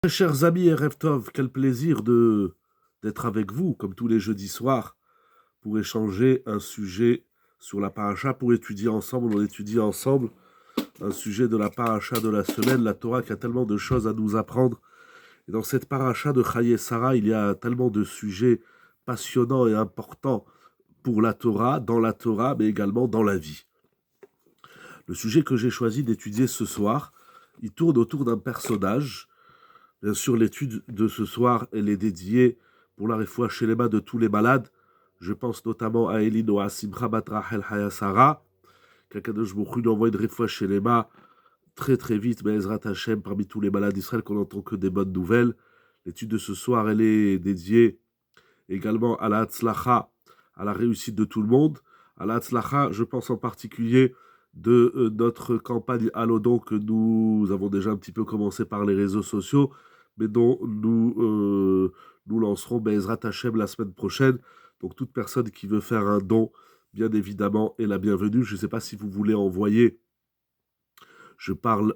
Très chers amis et Erev Tov, quel plaisir d'être avec vous, comme tous les jeudis soirs, pour échanger un sujet sur la paracha, pour étudier ensemble. On étudie ensemble un sujet de la paracha de la semaine, la Torah qui a tellement de choses à nous apprendre. Et dans cette paracha de Chaye Sarah, il y a tellement de sujets passionnants et importants pour la Torah, mais également dans la vie. Le sujet que j'ai choisi d'étudier ce soir, il tourne autour d'un personnage. Bien sûr, l'étude de ce soir, elle est dédiée pour la réfoua shelema de tous les malades. Je pense notamment à Elinoa Simcha bat Rachel Haya Sarah, qu'Akadosh Baruch Hu nous envoie une réfoua shelema très très vite, mais Ezrat Hashem, parmi tous les malades d'Israël, qu'on n'entend que des bonnes nouvelles. L'étude de ce soir, elle est dédiée également à la Hatzlacha, à la réussite de tout le monde. À la Hatzlacha, je pense en particulier de notre campagne Alodon que nous avons déjà un petit peu commencé par les réseaux sociaux, mais dont nous lancerons Bezrat Hashem la semaine prochaine. Donc toute personne qui veut faire un don, bien évidemment, est la bienvenue. Je ne sais pas si vous voulez envoyer. Je parle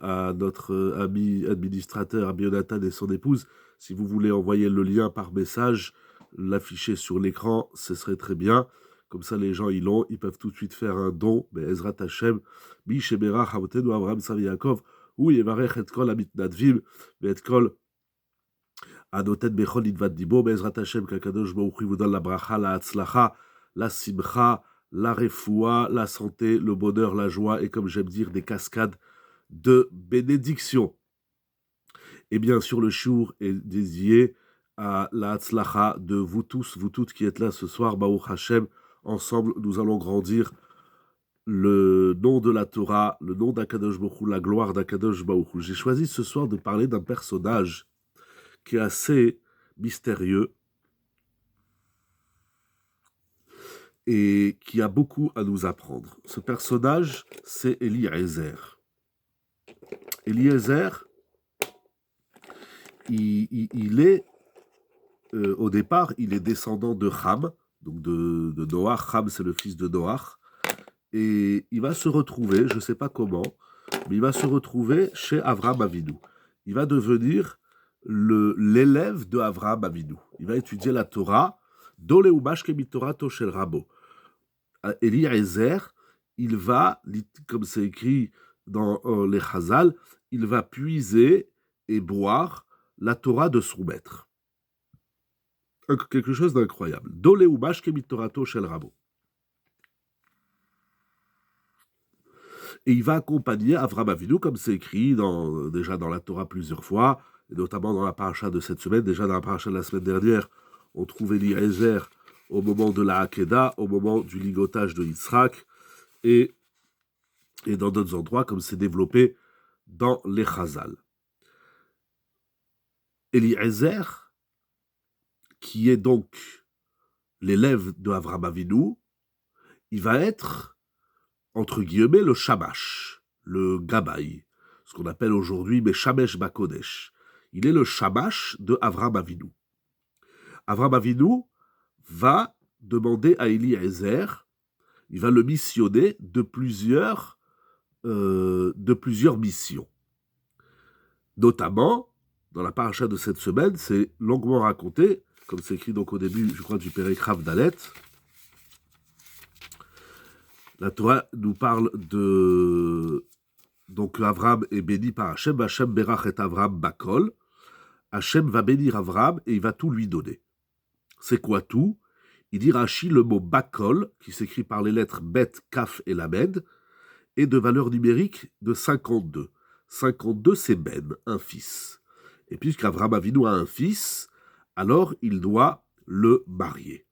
à notre ami administrateur, Abi Yonatan et son épouse. Si vous voulez envoyer le lien par message, l'afficher sur l'écran, ce serait très bien. Comme ça, les gens, ils peuvent tout de suite faire un don. Mais Ezrat Hashem, Mi Shebera, Chavotenu, Avraham, Savi Yaakov, ou Yevarech et Kol Amitnadvim, et Kol Anoten Bechol Idvat Dibo, mais Ezrat Hashem, Kakadosh Baruch Hu vous donne la bracha, la hatzlacha, la simcha, la refoua, la santé, le bonheur, la joie, et comme j'aime dire, des cascades de bénédiction. Et bien sûr, le shiur est dédié à la hatzlacha de vous tous, vous toutes qui êtes là ce soir, Baruch Hashem. Ensemble, nous allons grandir le nom de la Torah, le nom d'Akadosh Baruch Hu, la gloire d'Akadosh Baruch Hu. J'ai choisi ce soir de parler d'un personnage qui est assez mystérieux et qui a beaucoup à nous apprendre. Ce personnage, c'est Eliezer. Eliezer, il est, au départ, il est descendant de Ham, donc de Noach. Ham, c'est le fils de Noach. Et il va se retrouver, je ne sais pas comment, mais il va se retrouver chez Avraham Avinu. Il va devenir l'élève de Avraham Avinu. Il va étudier la Torah, Dole Umash Kemitorah Toshel Rabo. Eliezer, il va, comme c'est écrit dans les Chazal, il va puiser et boire la Torah de son maître. Quelque chose d'incroyable. Dole Umash Kemitorah Toshel Rabo. Et il va accompagner Avraham Avinu, comme c'est écrit déjà dans la Torah plusieurs fois, et notamment dans la paracha de cette semaine. Déjà dans la paracha de la semaine dernière, on trouve Eliezer au moment de la Hakeda, au moment du ligotage de Yitzhak, et dans d'autres endroits, comme c'est développé dans les Chazal. Eliezer, qui est donc l'élève de Avraham Avinu, il va être, entre guillemets, le Shamash, le Gabay, ce qu'on appelle aujourd'hui Shamesh Bakodesh. Il est le Shamash de Avraham Avinu. Avraham Avinu va demander à Eliezer, il va le missionner de plusieurs missions. Notamment, dans la paracha de cette semaine, c'est longuement raconté, comme c'est écrit donc au début, je crois, du Pérek Rav Dalet. La Torah nous parle de... Donc Avraham est béni par Hachem, Hachem berach et Avraham bakol. Hachem va bénir Avraham et il va tout lui donner. C'est quoi tout? Il dit Rashi le mot bakol, qui s'écrit par les lettres Bet, Kaf et Lamed, est de valeur numérique de 52. 52, c'est Ben, un fils. Et puisqu'Avraham Avinu a un fils, alors il doit le marier.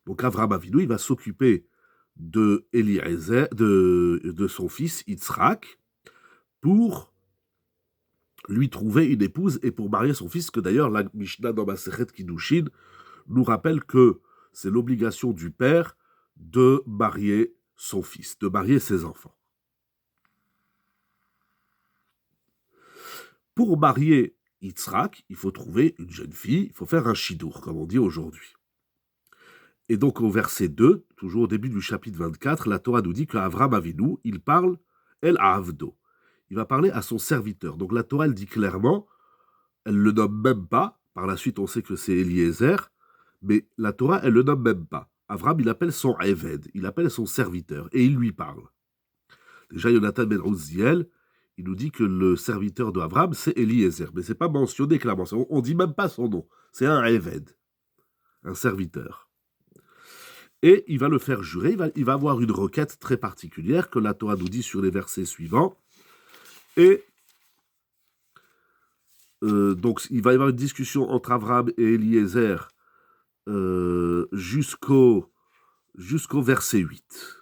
Donc Avraham Avinu, il va s'occuper de Eliezer, de son fils Yitzhak, pour lui trouver une épouse et pour marier son fils, que d'ailleurs la Mishnah dans Masechet Kiddushin nous rappelle que c'est l'obligation du père de marier son fils, de marier ses enfants. Pour marier Yitzhak, il faut trouver une jeune fille, il faut faire un shidur, comme on dit aujourd'hui. Et donc au verset 2, toujours au début du chapitre 24, la Torah nous dit qu'Avraham Avinu, il parle El Avdo. il va parler à son serviteur. Donc la Torah, elle dit clairement, elle ne le nomme même pas. Par la suite, on sait que c'est Eliezer, mais la Torah, elle ne le nomme même pas. Avram, il appelle son Eved, il appelle son serviteur, et il lui parle. Déjà, Yonatan ben Uzziel, il nous dit que le serviteur de Avram, c'est Eliezer, mais c'est pas mentionné clairement. On dit même pas son nom. C'est un Eved, un serviteur. Et il va le faire jurer, il va avoir une requête très particulière que la Torah nous dit sur les versets suivants. Et donc, il va y avoir une discussion entre Avram et Eliezer jusqu'au verset 8.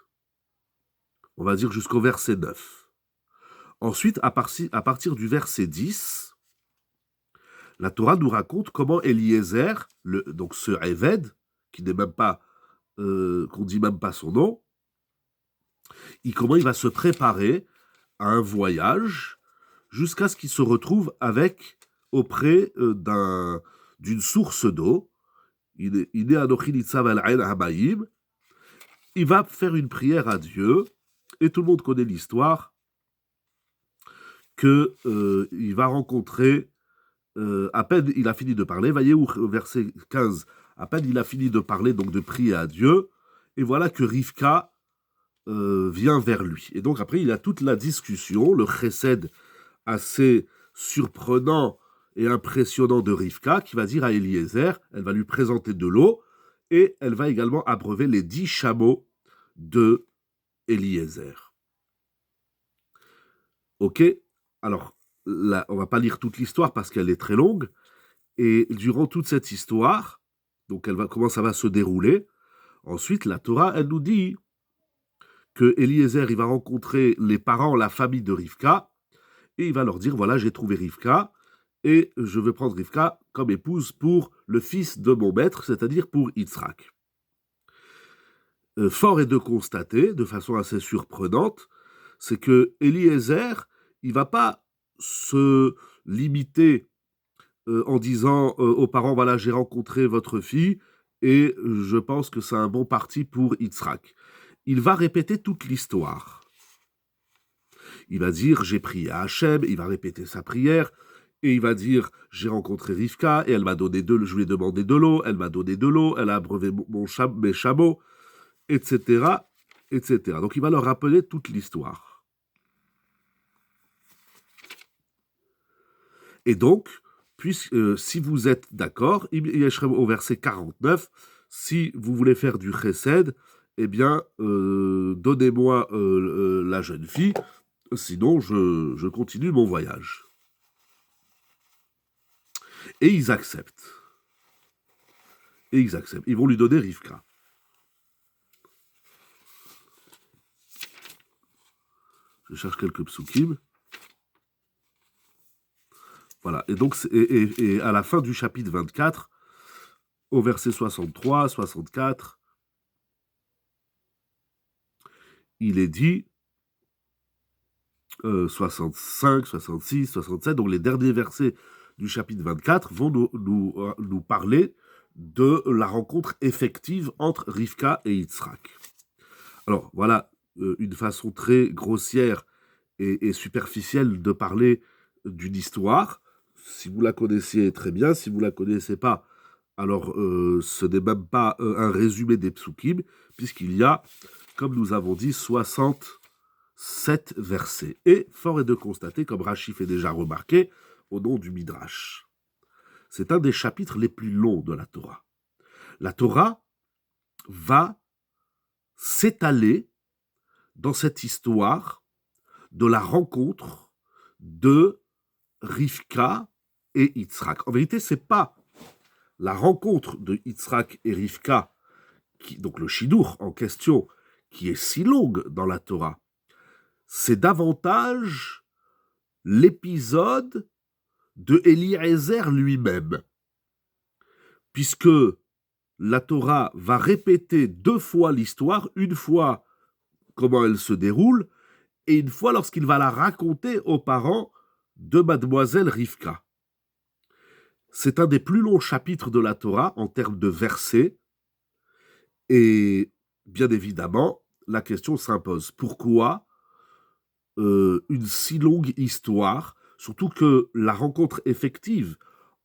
On va dire jusqu'au verset 9. Ensuite, à partir du verset 10, la Torah nous raconte comment Eliezer, donc ce Eved, qui n'est même pas, qu'on dit même pas son nom, comment il va se préparer à un voyage jusqu'à ce qu'il se retrouve auprès d'une source d'eau. Il va faire une prière à Dieu, et tout le monde connaît l'histoire, qu'il va rencontrer, à peine il a fini de parler, voyez au verset 15, à peine il a fini de parler, donc de prier à Dieu, et voilà que Rivka vient vers lui. Et donc après, il a toute la discussion, le chesed assez surprenant et impressionnant de Rivka, qui va dire à Eliezer, elle va lui présenter de l'eau, et elle va également abreuver les 10 chameaux de Eliezer. Ok, alors là, on va pas lire toute l'histoire parce qu'elle est très longue, et durant toute cette histoire, donc comment ça va se dérouler, ensuite la Torah, elle nous dit que Eliezer, il va rencontrer les parents, la famille de Rivka, et il va leur dire, voilà, j'ai trouvé Rivka, et je veux prendre Rivka comme épouse pour le fils de mon maître, c'est-à-dire pour Yitzhak. Fort est de constater, de façon assez surprenante, c'est que Eliezer, il va pas se limiter en disant aux parents, voilà, j'ai rencontré votre fille, et je pense que c'est un bon parti pour Yitzhak. Il va répéter toute l'histoire. Il va dire, j'ai prié à Hachem, il va répéter sa prière, et il va dire, j'ai rencontré Rivka, et elle m'a donné je lui ai demandé de l'eau, elle m'a donné de l'eau, elle a abreuvé mes chameaux, etc., etc. Donc il va leur rappeler toute l'histoire. Et donc, si vous êtes d'accord, au verset 49, si vous voulez faire du chesed, eh bien, donnez-moi la jeune fille, sinon je continue mon voyage. Et ils acceptent. Ils vont lui donner Rivka. Je cherche quelques psukim. Voilà. Et donc, et à la fin du chapitre 24, au verset 63, 64, il est dit 65, 66, 67, donc les derniers versets du chapitre 24 vont nous parler de la rencontre effective entre Rivka et Yitzhak. Alors, voilà une façon très grossière et superficielle de parler d'une histoire. Si vous la connaissiez, très bien. Si vous ne la connaissez pas, alors ce n'est même pas un résumé des psukim, puisqu'il y a, comme nous avons dit, 67 versets. Et fort est de constater, comme Rashi fait déjà remarquer, au nom du Midrash. C'est un des chapitres les plus longs de la Torah. La Torah va s'étaler dans cette histoire de la rencontre de Rivka et Yitzhak. En vérité, ce n'est pas la rencontre de Yitzhak et Rivka, donc le Shidur en question, qui est si longue dans la Torah. C'est davantage l'épisode de Eliezer lui-même, puisque la Torah va répéter 2 fois l'histoire, une fois comment elle se déroule, et une fois lorsqu'il va la raconter aux parents de mademoiselle Rivka. C'est un des plus longs chapitres de la Torah en termes de versets, et bien évidemment, la question s'impose. Pourquoi une si longue histoire, surtout que la rencontre effective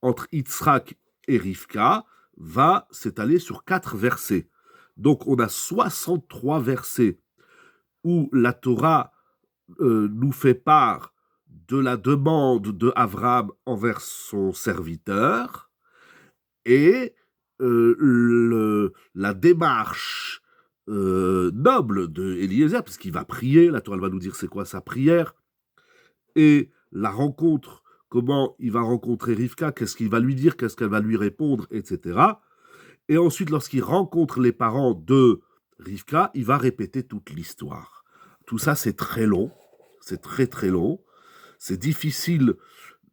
entre Yitzhak et Rivka va s'étaler sur 4 versets. Donc on a 63 versets où la Torah nous fait part de la demande de Abraham envers son serviteur et la démarche noble de Eliezer, puisqu'il va prier, la Torah va nous dire c'est quoi sa prière, et la rencontre, comment il va rencontrer Rivka, qu'est-ce qu'il va lui dire, qu'est-ce qu'elle va lui répondre, etc. Et ensuite, lorsqu'il rencontre les parents de Rivka, il va répéter toute l'histoire. Tout ça, c'est très long, c'est très très long, c'est difficile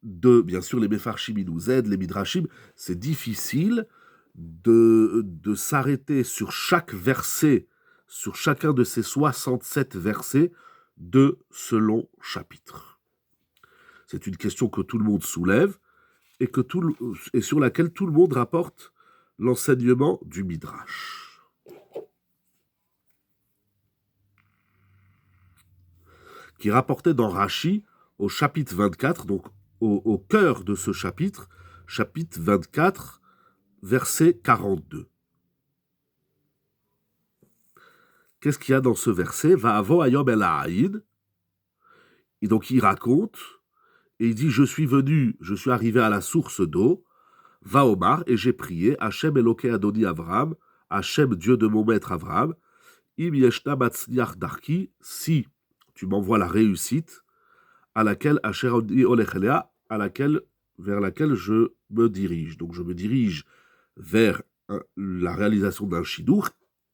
bien sûr, les Mefarshim, ils nous aident, les Midrashim, c'est difficile de s'arrêter sur chaque verset, sur chacun de ces 67 versets de ce long chapitre. C'est une question que tout le monde soulève et sur laquelle tout le monde rapporte l'enseignement du Midrash. Qui rapportait dans Rashi, au chapitre 24, donc au cœur de ce chapitre 24, verset 42. Qu'est-ce qu'il y a dans ce verset? Va'avo hayom el ha'aïn. Et donc il raconte, et il dit, je suis arrivé à la source d'eau, Vaomar, et j'ai prié, Hachem Eloké Adoni Avraham, Hachem, Dieu de mon maître Avraham, Im yeshna matzniach darki, si tu m'envoies la réussite, à laquelle vers laquelle je me dirige. Donc je me dirige vers la réalisation d'un shidour,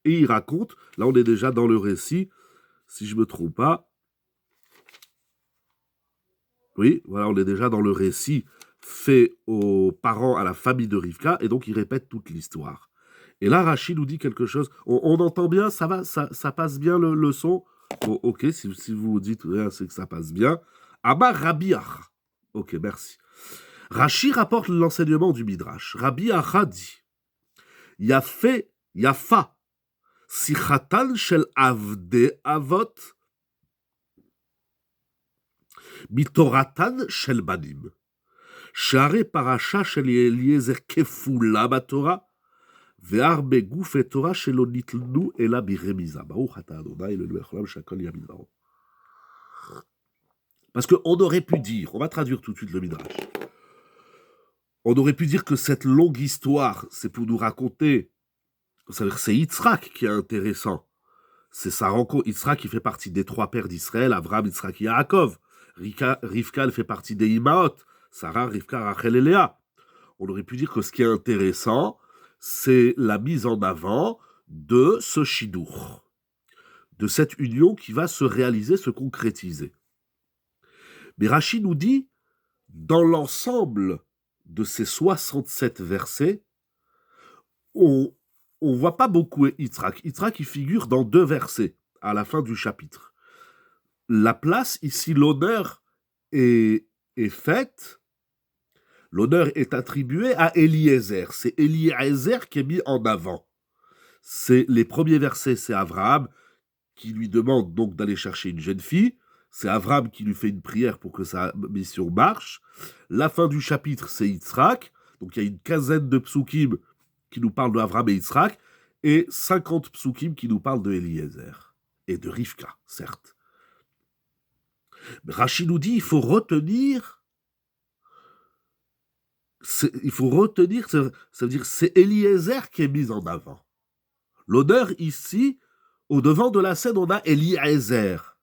et il raconte, là on est déjà dans le récit, si je ne me trompe pas, oui, voilà, on est déjà dans le récit fait aux parents, à la famille de Rivka, et donc il répète toute l'histoire. Et là, Rachid nous dit quelque chose, on entend bien, ça va, ça passe bien le son. Oh, ok, si vous dites, c'est que ça passe bien. Amar Rabbi Acha. Ok, merci. Rashi rapporte l'enseignement du Midrash. Rabbi Acha dit, Yafa, sichatan shel avde avot, mitoratan shel banim. Share parasha shel Eliezer kefula batora, ve'arbe guf et Torah shelo nitlnu ela biremiza. Baruch ata Adonai le lecholam shakol yamin varo. Parce qu'on aurait pu dire, on va traduire tout de suite le Midrash, on aurait pu dire que cette longue histoire, c'est pour nous raconter, c'est Yitzhak qui est intéressant. C'est sa rencontre. Yitzhak qui fait partie des 3 pères d'Israël, Avraham, Yitzhak et Yaakov. Rivka, elle fait partie des Imaot, Sarah, Rivka, Rachel et Léa. On aurait pu dire que ce qui est intéressant, c'est la mise en avant de ce shidour, de cette union qui va se réaliser, se concrétiser. Mais Rashi nous dit, dans l'ensemble de ces 67 versets, on ne voit pas beaucoup Yitzhak. Yitzhak, il figure dans 2 versets, à la fin du chapitre. La place, ici, l'honneur est faite, l'honneur est attribué à Eliezer. C'est Eliezer qui est mis en avant. Les premiers versets, c'est Abraham qui lui demande donc d'aller chercher une jeune fille. C'est Abraham qui lui fait une prière pour que sa mission marche. La fin du chapitre, c'est Yitzhak. Donc il y a une quinzaine de psukim qui nous parlent d'Abraham et Yitzhak, et 50 psukim qui nous parlent de Eliezer. Et de Rivka, certes. Rashi nous dit, il faut retenir, ça veut dire c'est Eliezer qui est mis en avant. L'honneur ici, au devant de la scène, on a Eliezer.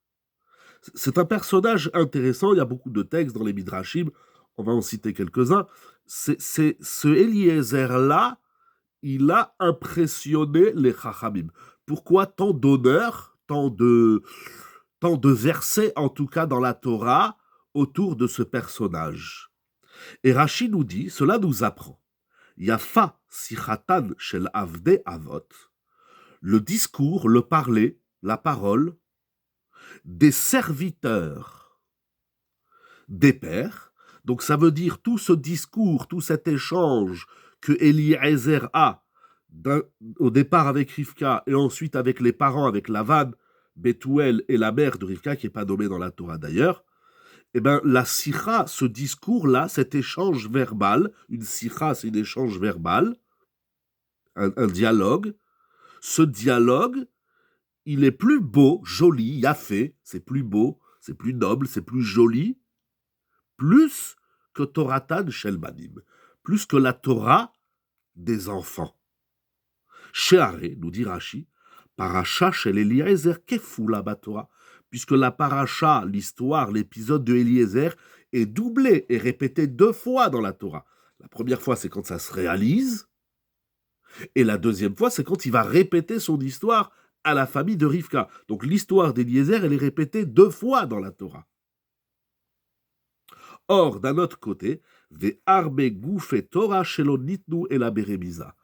C'est un personnage intéressant, il y a beaucoup de textes dans les Midrashim, on va en citer quelques-uns. Ce Eliezer-là, il a impressionné les Chachamim. Pourquoi tant d'honneur, tant de versets, en tout cas dans la Torah, autour de ce personnage? Et Rashi nous dit, cela nous apprend, Yafa sichatan shel avde avot, le discours, le parler, la parole, des serviteurs des pères. Donc ça veut dire tout ce discours, tout cet échange que Eliezer a au départ avec Rivka et ensuite avec les parents, avec Lavan, Bethuel est la mère de Rivka, qui n'est pas nommée dans la Torah d'ailleurs, eh bien, la sikha, ce discours-là, cet échange verbal, une sikha, c'est un échange verbal, un dialogue, ce dialogue, il est plus beau, joli, yafé, c'est plus beau, c'est plus noble, c'est plus joli, plus que Toratan Shel Banim, plus que la Torah des enfants. Sheharé, nous dit Rashi, Paracha Shel Eliezer Kefula Batorah, puisque la paracha, l'histoire, l'épisode de Eliezer est doublé et répété 2 fois dans la Torah. La première fois, c'est quand ça se réalise, et la deuxième fois, c'est quand il va répéter son histoire à la famille de Rivka. Donc l'histoire d'Eliezer, elle est répétée 2 fois dans la Torah. Or, d'un autre côté, Ve'arbe Goufe Torah Shelo Nitnu Ela Beremiza.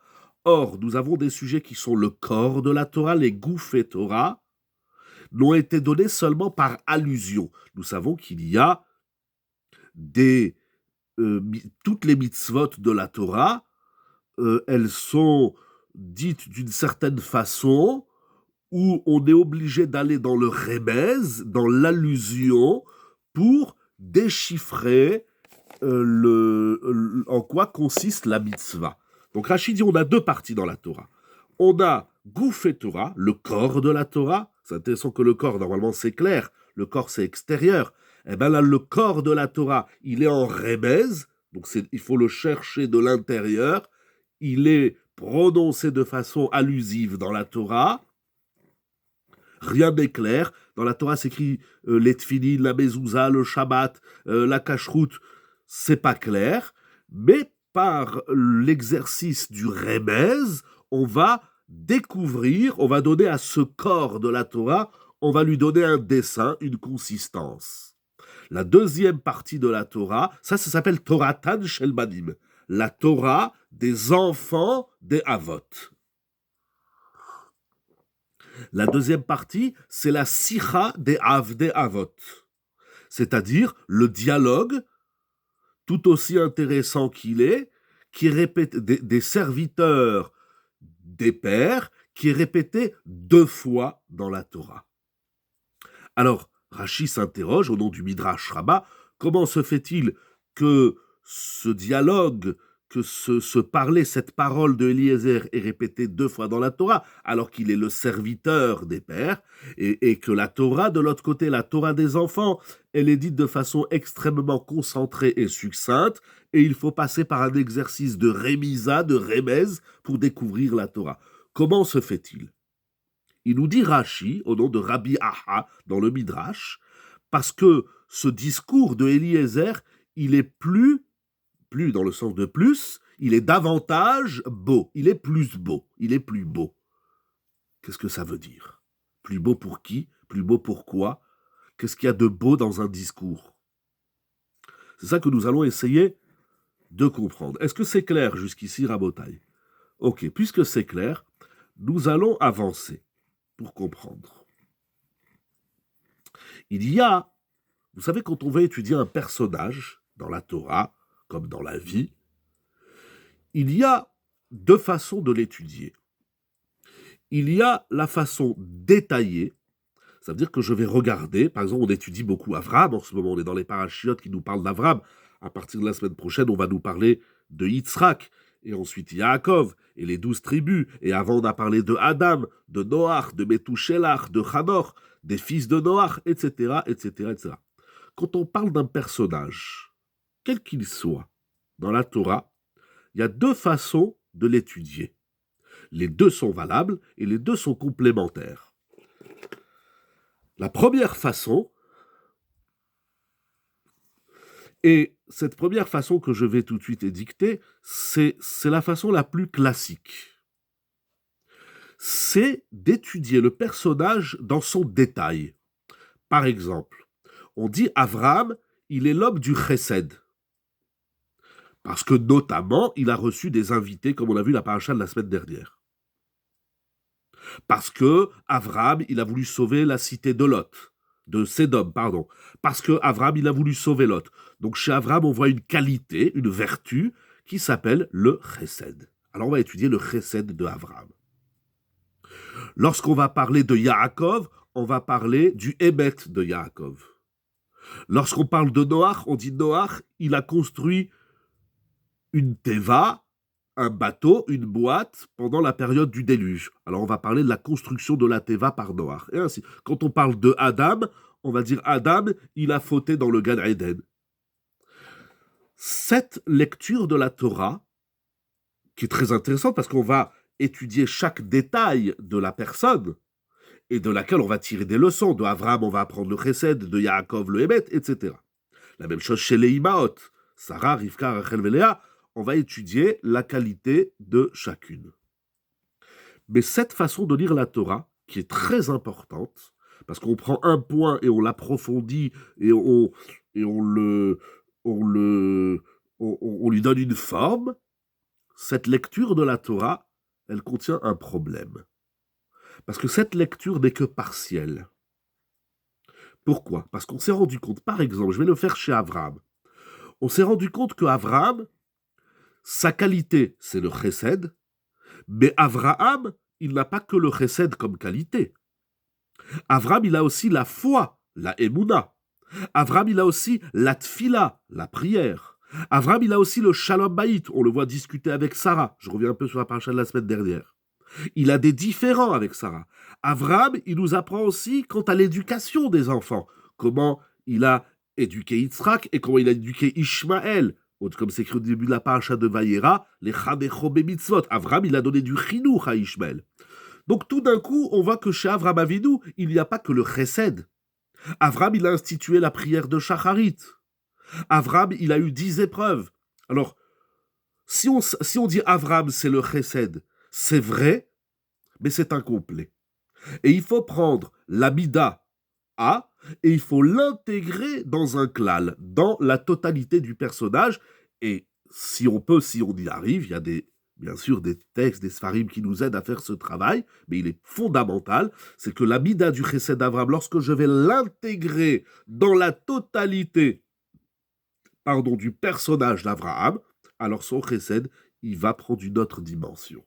Or, nous avons des sujets qui sont le corps de la Torah, les Goufe Torah, n'ont été donnés seulement par allusion. Nous savons qu'il y a toutes les mitzvot de la Torah, elles sont dites d'une certaine façon où on est obligé d'aller dans le remez, dans l'allusion, pour déchiffrer en quoi consiste la mitzvah. Donc Rachid dit on a 2 parties dans la Torah. On a Gouf et Torah, le corps de la Torah. C'est intéressant que le corps, normalement, c'est clair. Le corps, c'est extérieur. Eh bien là, le corps de la Torah, il est en remez, donc il faut le chercher de l'intérieur. Il est prononcé de façon allusive dans la Torah. Rien n'est clair. Dans la Torah, c'est écrit les tfilin, la mezouza, le Shabbat, la cacheroute. C'est pas clair. Mais par l'exercice du remez, on va découvrir, on va donner à ce corps de la Torah, on va lui donner un dessin, une consistance. La deuxième partie de la Torah, ça s'appelle Toratan Shel Banim, la Torah des enfants des Avot. La deuxième partie, c'est la Sikha des Avdei Avot, c'est-à-dire le dialogue, tout aussi intéressant qu'il est, qui répète des serviteurs des pères, qui est répété 2 fois dans la Torah. Alors, Rashi s'interroge au nom du Midrash Rabbah, comment se fait-il que ce dialogue, que ce parler, cette parole de Eliezer est répétée 2 fois dans la Torah, alors qu'il est le serviteur des pères, et que la Torah, de l'autre côté, la Torah des enfants, elle est dite de façon extrêmement concentrée et succincte, et il faut passer par un exercice de rémisa, de remez, pour découvrir la Torah. Comment se fait-il ? Il nous dit Rashi, au nom de Rabbi Aha, dans le Midrash, parce que ce discours de Eliezer, il est plus dans le sens de plus, il est davantage beau, il est plus beau, il est plus beau. Qu'est-ce que ça veut dire ? Plus beau pour qui ? Plus beau pour quoi ? Qu'est-ce qu'il y a de beau dans un discours ? C'est ça que nous allons essayer de comprendre. Est-ce que c'est clair jusqu'ici, Rabotai ? Ok, puisque c'est clair, nous allons avancer pour comprendre. Il y a, vous savez, quand on va étudier un personnage dans la Torah, comme dans la vie, il y a 2 façons de l'étudier. Il y a la façon détaillée, ça veut dire que je vais regarder, par exemple, on étudie beaucoup Avraham en ce moment, on est dans les parachiotes qui nous parlent d'Avraham. À partir de la semaine prochaine, on va nous parler de Yitzhak, et ensuite Yaakov, et les 12 tribus, et avant on a parlé de Adam, de Noach, de Methushelach, de Hanoch, des fils de Noach, etc., etc., etc. Quand on parle d'un personnage, quel qu'il soit, dans la Torah, il y a 2 façons de l'étudier. Les 2 sont valables et les 2 sont complémentaires. La première façon, et cette première façon que je vais tout de suite édicter, c'est la façon la plus classique. C'est d'étudier le personnage dans son détail. Par exemple, on dit Avraham, il est l'homme du chesed. Parce que notamment, il a reçu des invités, comme on a vu la paracha de la semaine dernière. Parce que Avraham, il a voulu sauver la cité de Lot, de Sédom, pardon. Parce que Avraham, il a voulu sauver Lot. Donc chez Avraham, on voit une qualité, une vertu, qui s'appelle le chesed. Alors on va étudier le chesed de Avraham. Lorsqu'on va parler de Yaakov, on va parler du Hémet de Yaakov. Lorsqu'on parle de Noach, on dit Noach, il a construit une teva, un bateau, une boîte, pendant la période du déluge. Alors on va parler de la construction de la teva par Noach. Et ainsi, quand on parle de Adam, on va dire Adam, il a fauté dans le Gan Eden. Cette lecture de la Torah, qui est très intéressante parce qu'on va étudier chaque détail de la personne, et de laquelle on va tirer des leçons. De Avraham, on va apprendre le Chesed, de Yaakov, le Hémet, etc. La même chose chez les Imaot, Sarah, Rivka, Rachel, Léa, on va étudier la qualité de chacune. Mais cette façon de lire la Torah, qui est très importante, parce qu'on prend un point et on l'approfondit et on lui donne une forme, cette lecture de la Torah, elle contient un problème. Parce que cette lecture n'est que partielle. Pourquoi? Parce qu'on s'est rendu compte, par exemple, je vais le faire chez Avraham. On s'est rendu compte qu'Avraham, sa qualité, c'est le chesed, mais Avraham, il n'a pas que le chesed comme qualité. Avraham, il a aussi la foi, la émouna. Avraham, il a aussi la tfila, la prière. Avraham, il a aussi le shalom baït, on le voit discuter avec Sarah. Je reviens un peu sur la paracha de la semaine dernière. Il a des différends avec Sarah. Avraham, il nous apprend aussi quant à l'éducation des enfants. Comment il a éduqué Yitzhak et comment il a éduqué Ishmaël. Comme c'est écrit au début de la paracha de Vayera, les Chadecho Bemitzvot. Avraham, il a donné du Chinuch à Ishmaël. Donc tout d'un coup, on voit que chez Avraham Avinu, il n'y a pas que le Chesed. Avraham, il a institué la prière de Shacharit. Avraham, il a eu 10 épreuves. Alors, si on dit Avraham, c'est le Chesed, c'est vrai, mais c'est incomplet. Et il faut prendre l'amida A et il faut l'intégrer dans un klal, dans la totalité du personnage. Et si on y arrive, il y a bien sûr des textes, des sfarim qui nous aident à faire ce travail, mais il est fondamental, c'est que l'amida du chesed d'Avraham, lorsque je vais l'intégrer dans la totalité du personnage d'Avraham, alors son chesed, il va prendre une autre dimension.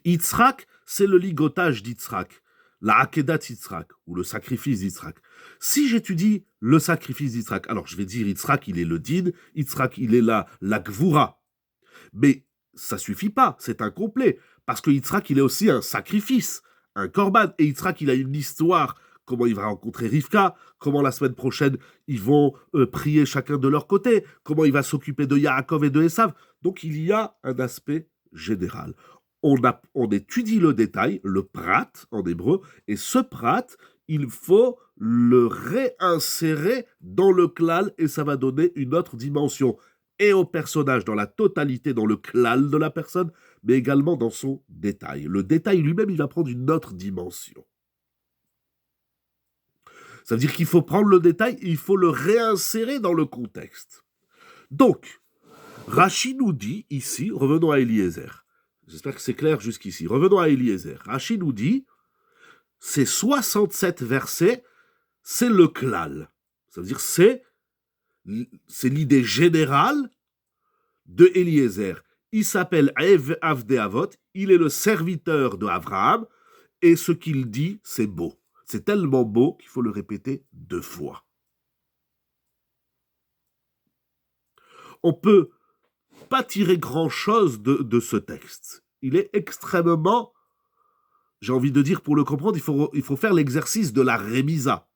Yitzhak, c'est le ligotage d'Yitzhak, la Akedat Yitzhak, ou le sacrifice d'Yitzhak. Si j'étudie le sacrifice d'Yitzhak, alors je vais dire Yitzhak, il est le din, Yitzhak, il est la gvura. Mais ça suffit pas, c'est incomplet, parce que Yitzhak, il est aussi un sacrifice, un korban, et Yitzhak, il a une histoire, comment il va rencontrer Rivka, comment la semaine prochaine, ils vont prier chacun de leur côté, comment il va s'occuper de Yaakov et de Esav. Donc il y a un aspect général. On étudie le détail, le prat en hébreu, et ce prat, il faut le réinsérer dans le klal et ça va donner une autre dimension, et au personnage dans la totalité, dans le klal de la personne, mais également dans son détail. Le détail lui-même, il va prendre une autre dimension. Ça veut dire qu'il faut prendre le détail et il faut le réinsérer dans le contexte. Donc, Rashi nous dit ici, revenons à Eliezer. J'espère que c'est clair jusqu'ici. Revenons à Eliezer. Rashi nous dit, ces 67 versets, c'est le klal. Ça veut dire c'est l'idée générale de Eliezer. Il s'appelle Avdei Avot, il est le serviteur de Avraham, et ce qu'il dit, c'est beau. C'est tellement beau qu'il faut le répéter 2 fois. On peut pas tirer grand-chose de ce texte. Il est extrêmement, j'ai envie de dire, pour le comprendre, il faut faire l'exercice de la rémisa.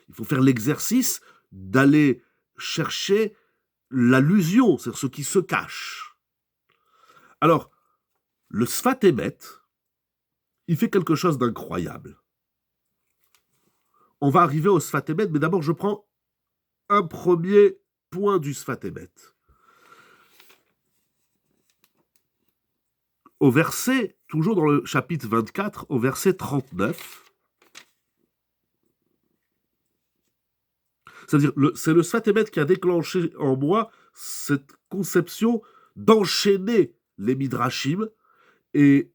Il faut faire l'exercice d'aller chercher l'allusion, c'est-à-dire ce qui se cache. Alors, le Sfat Emet, il fait quelque chose d'incroyable. On va arriver au Sfat Emet, mais d'abord je prends un premier point du Sfat Emet. Au verset, toujours dans le chapitre 24, au verset 39, c'est-à-dire, c'est le Sfat Emet qui a déclenché en moi cette conception d'enchaîner les midrashim et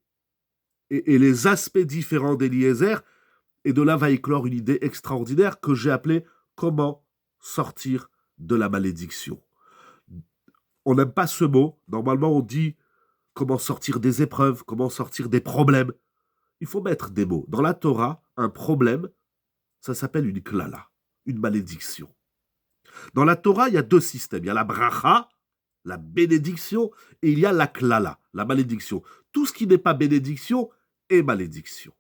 les aspects différents d'Eliezer, et de là va éclore une idée extraordinaire que j'ai appelée « Comment sortir de la malédiction ». On n'aime pas ce mot. Normalement, on dit comment sortir des épreuves, comment sortir des problèmes. Il faut mettre des mots. Dans la Torah, un problème, ça s'appelle une klala, une malédiction. Dans la Torah, il y a deux systèmes. Il y a la bracha, la bénédiction, et il y a la klala, la malédiction. Tout ce qui n'est pas bénédiction est malédiction.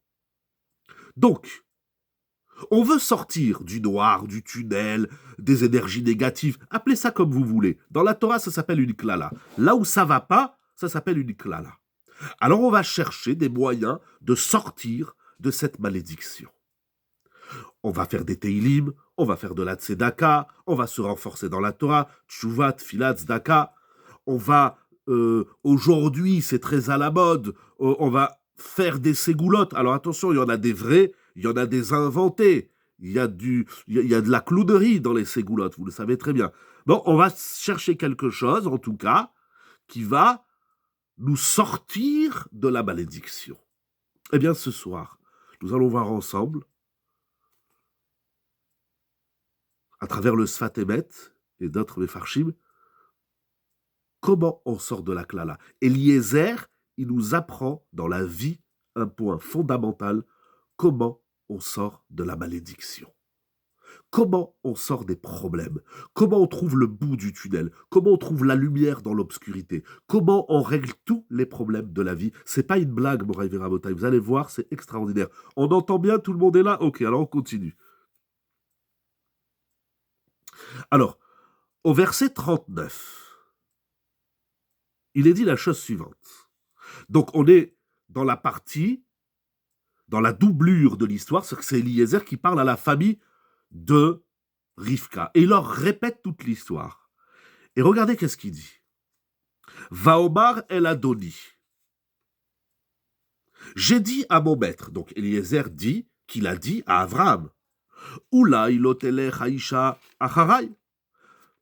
Donc, on veut sortir du noir, du tunnel, des énergies négatives. Appelez ça comme vous voulez. Dans la Torah, ça s'appelle une klala. Là où ça va pas, ça s'appelle une klala. Alors on va chercher des moyens de sortir de cette malédiction. On va faire des teilim, on va faire de la tzedaka, on va se renforcer dans la Torah, tshuva, tfilat, tzedaka. On va, aujourd'hui, c'est très à la mode, on va faire des ségoulottes. Alors attention, il y en a des vrais, il y en a des inventés. Il y a de la clownerie dans les ségoulottes, vous le savez très bien. Bon, on va chercher quelque chose, en tout cas, qui va nous sortir de la malédiction. Eh bien, ce soir, nous allons voir ensemble, à travers le Sfat Emet et d'autres Mefarshim, comment on sort de la klala. Eliezer, il nous apprend dans la vie un point fondamental, comment on sort de la malédiction. Comment on sort des problèmes? Comment on trouve le bout du tunnel? Comment on trouve la lumière dans l'obscurité? Comment on règle tous les problèmes de la vie? C'est pas une blague, Moraï Verabotaï. Vous allez voir, c'est extraordinaire. On entend bien, tout le monde est là? Ok, alors on continue. Alors, au verset 39, il est dit la chose suivante. Donc, on est dans la partie, dans la doublure de l'histoire, c'est Eliezer qui parle à la famille de Rivka. Et il leur répète toute l'histoire. Et regardez qu'est-ce qu'il dit. Vaomar el Adoni. J'ai dit à mon maître, donc Eliezer dit qu'il a dit à Abraham, Oulaï lotelech haïcha acharai.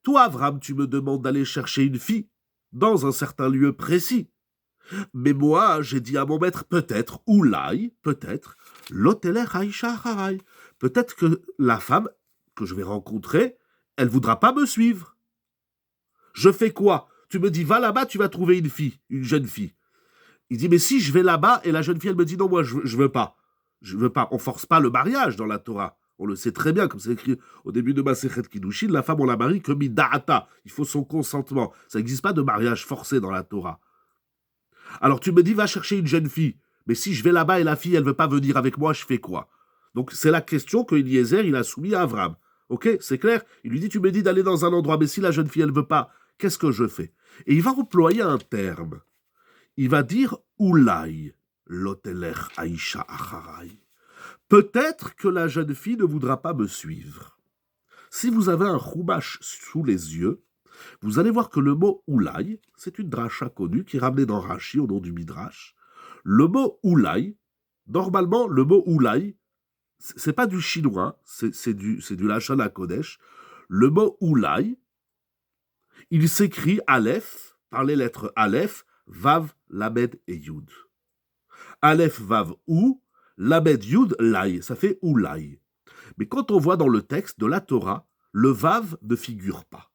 Toi, Abraham, tu me demandes d'aller chercher une fille dans un certain lieu précis. Mais moi, j'ai dit à mon maître, peut-être, Oulaï, peut-être, lotelech haïcha acharai. Peut-être que la femme que je vais rencontrer, elle ne voudra pas me suivre. Je fais quoi? Tu me dis, va là-bas, tu vas trouver une fille, une jeune fille. Il dit, mais si je vais là-bas, et la jeune fille, elle me dit, non, moi, je veux pas. Je veux pas. On force pas le mariage dans la Torah. On le sait très bien, comme c'est écrit au début de Masechet Kiddushin, la femme, on la marie que mida'ata. Il faut son consentement. Ça n'existe pas de mariage forcé dans la Torah. Alors tu me dis, va chercher une jeune fille. Mais si je vais là-bas et la fille, elle veut pas venir avec moi, je fais quoi? Donc c'est la question que Eliezer, il a soumis à Abraham. Ok, c'est clair? Il lui dit, tu me dis d'aller dans un endroit, mais si la jeune fille, elle veut pas, qu'est-ce que je fais? Et il va employer un terme. Il va dire, Oulaï, lotelech aïcha acharai. Peut-être que la jeune fille ne voudra pas me suivre. Si vous avez un chumash sous les yeux, vous allez voir que le mot Oulaï, c'est une dracha connue qui est ramenée dans Rashi au nom du Midrash. Le mot Oulaï, normalement, le mot Oulaï, c'est pas du chinois, c'est du Lachon HaKodesh. Le mot Oulaï, il s'écrit Aleph, par les lettres Aleph, Vav, Lamed et Yud. Aleph, Vav, Ou, Lamed, Yud, Lai, ça fait Oulaï. Mais quand on voit dans le texte de la Torah, le Vav ne figure pas.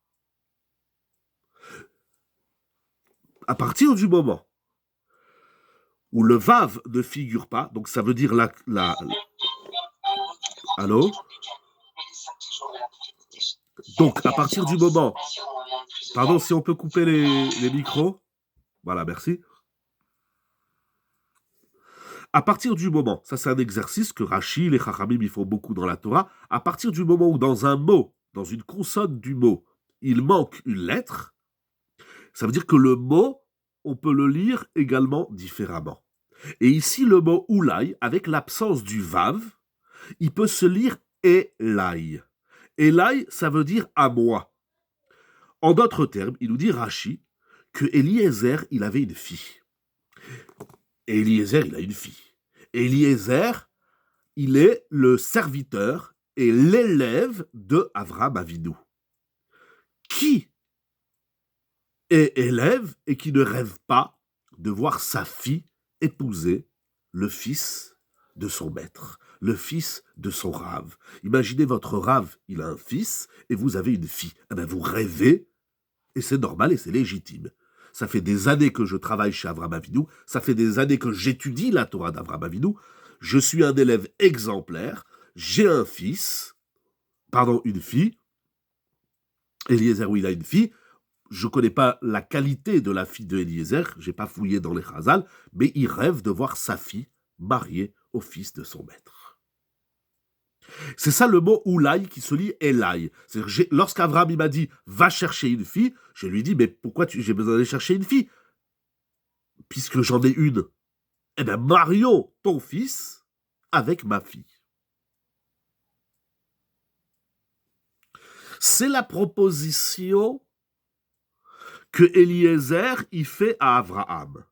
À partir du moment où le Vav ne figure pas, donc ça veut dire Allô? Donc, à partir du moment... Pardon, si on peut couper les micros. Voilà, merci. À partir du moment, ça c'est un exercice que Rashi, les Chachamim, ils font beaucoup dans la Torah, à partir du moment où dans un mot, dans une consonne du mot, il manque une lettre, ça veut dire que le mot, on peut le lire également différemment. Et ici, le mot Oulaï, avec l'absence du Vav, il peut se lire Elai. Elai, ça veut dire à moi. En d'autres termes, il nous dit Rashi que Eliezer, il avait une fille. Et Eliezer, il a une fille. Eliezer, il est le serviteur et l'élève de Avraham Avinu. Qui est élève et qui ne rêve pas de voir sa fille épouser le fils de son maître, le fils de son rave. Imaginez votre rave, il a un fils et vous avez une fille. Eh bien, vous rêvez et c'est normal et c'est légitime. Ça fait des années que je travaille chez Avraham Avinu, ça fait des années que j'étudie la Torah d'Avraham Avinu. je suis un élève exemplaire, j'ai un fils, pardon, une fille, Eliezer, oui, il a une fille, je ne connais pas la qualité de la fille de Eliezer, je n'ai pas fouillé dans les Chazal, mais il rêve de voir sa fille mariée au fils de son maître. C'est ça le mot Oulaï qui se lit Elai. Lorsqu'Avraham m'a dit « va chercher une fille », je lui ai dit « mais pourquoi j'ai besoin d'aller chercher une fille ?» Puisque j'en ai une. Eh bien, marions ton fils avec ma fille. C'est la proposition que Eliezer y fait à Abraham.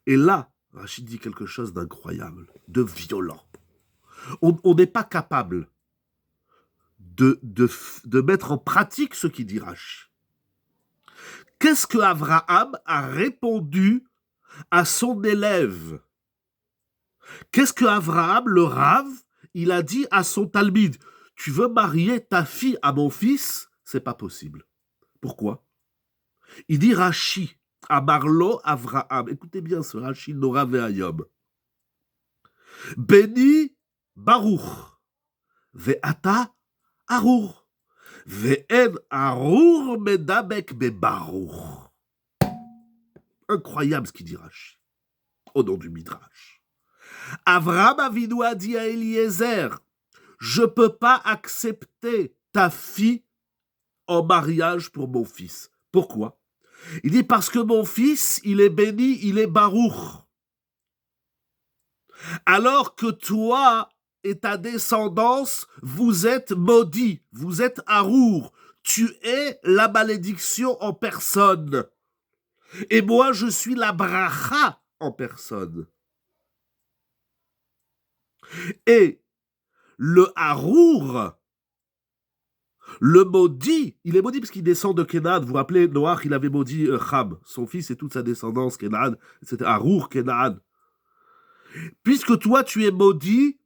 Et là, Rachid dit quelque chose d'incroyable, de violent. On n'est pas capable de mettre en pratique ce qu'il dit Rachid. Qu'est-ce que Abraham a répondu à son élève? Qu'est-ce que Abraham, le Rav, il a dit à son Talmid? Tu veux marier ta fille à mon fils? C'est pas possible. Pourquoi? Il dit Rashi, Amarlo Avraham. Écoutez bien ce Rashi Nora Ve'ayom. Béni Baruch. Ve'ata Arur. Ve'en Arur medabek bebaruch. Incroyable ce qu'il dit Rashi. Au nom du Midrash. Avraham Avinu a dit à Eliezer, je ne peux pas accepter ta fille en mariage pour mon fils. Pourquoi? Il dit parce que mon fils, il est béni, il est baruch. Alors que toi et ta descendance, vous êtes maudits, vous êtes arour. Tu es la malédiction en personne. Et moi, je suis la bracha en personne. Et le harour, le maudit, il est maudit parce qu'il descend de Kénaan. Vous vous rappelez, Noach, il avait maudit Cham, son fils et toute sa descendance, Kénaan, c'était Harour, Kénaan. Puisque toi, tu es maudit,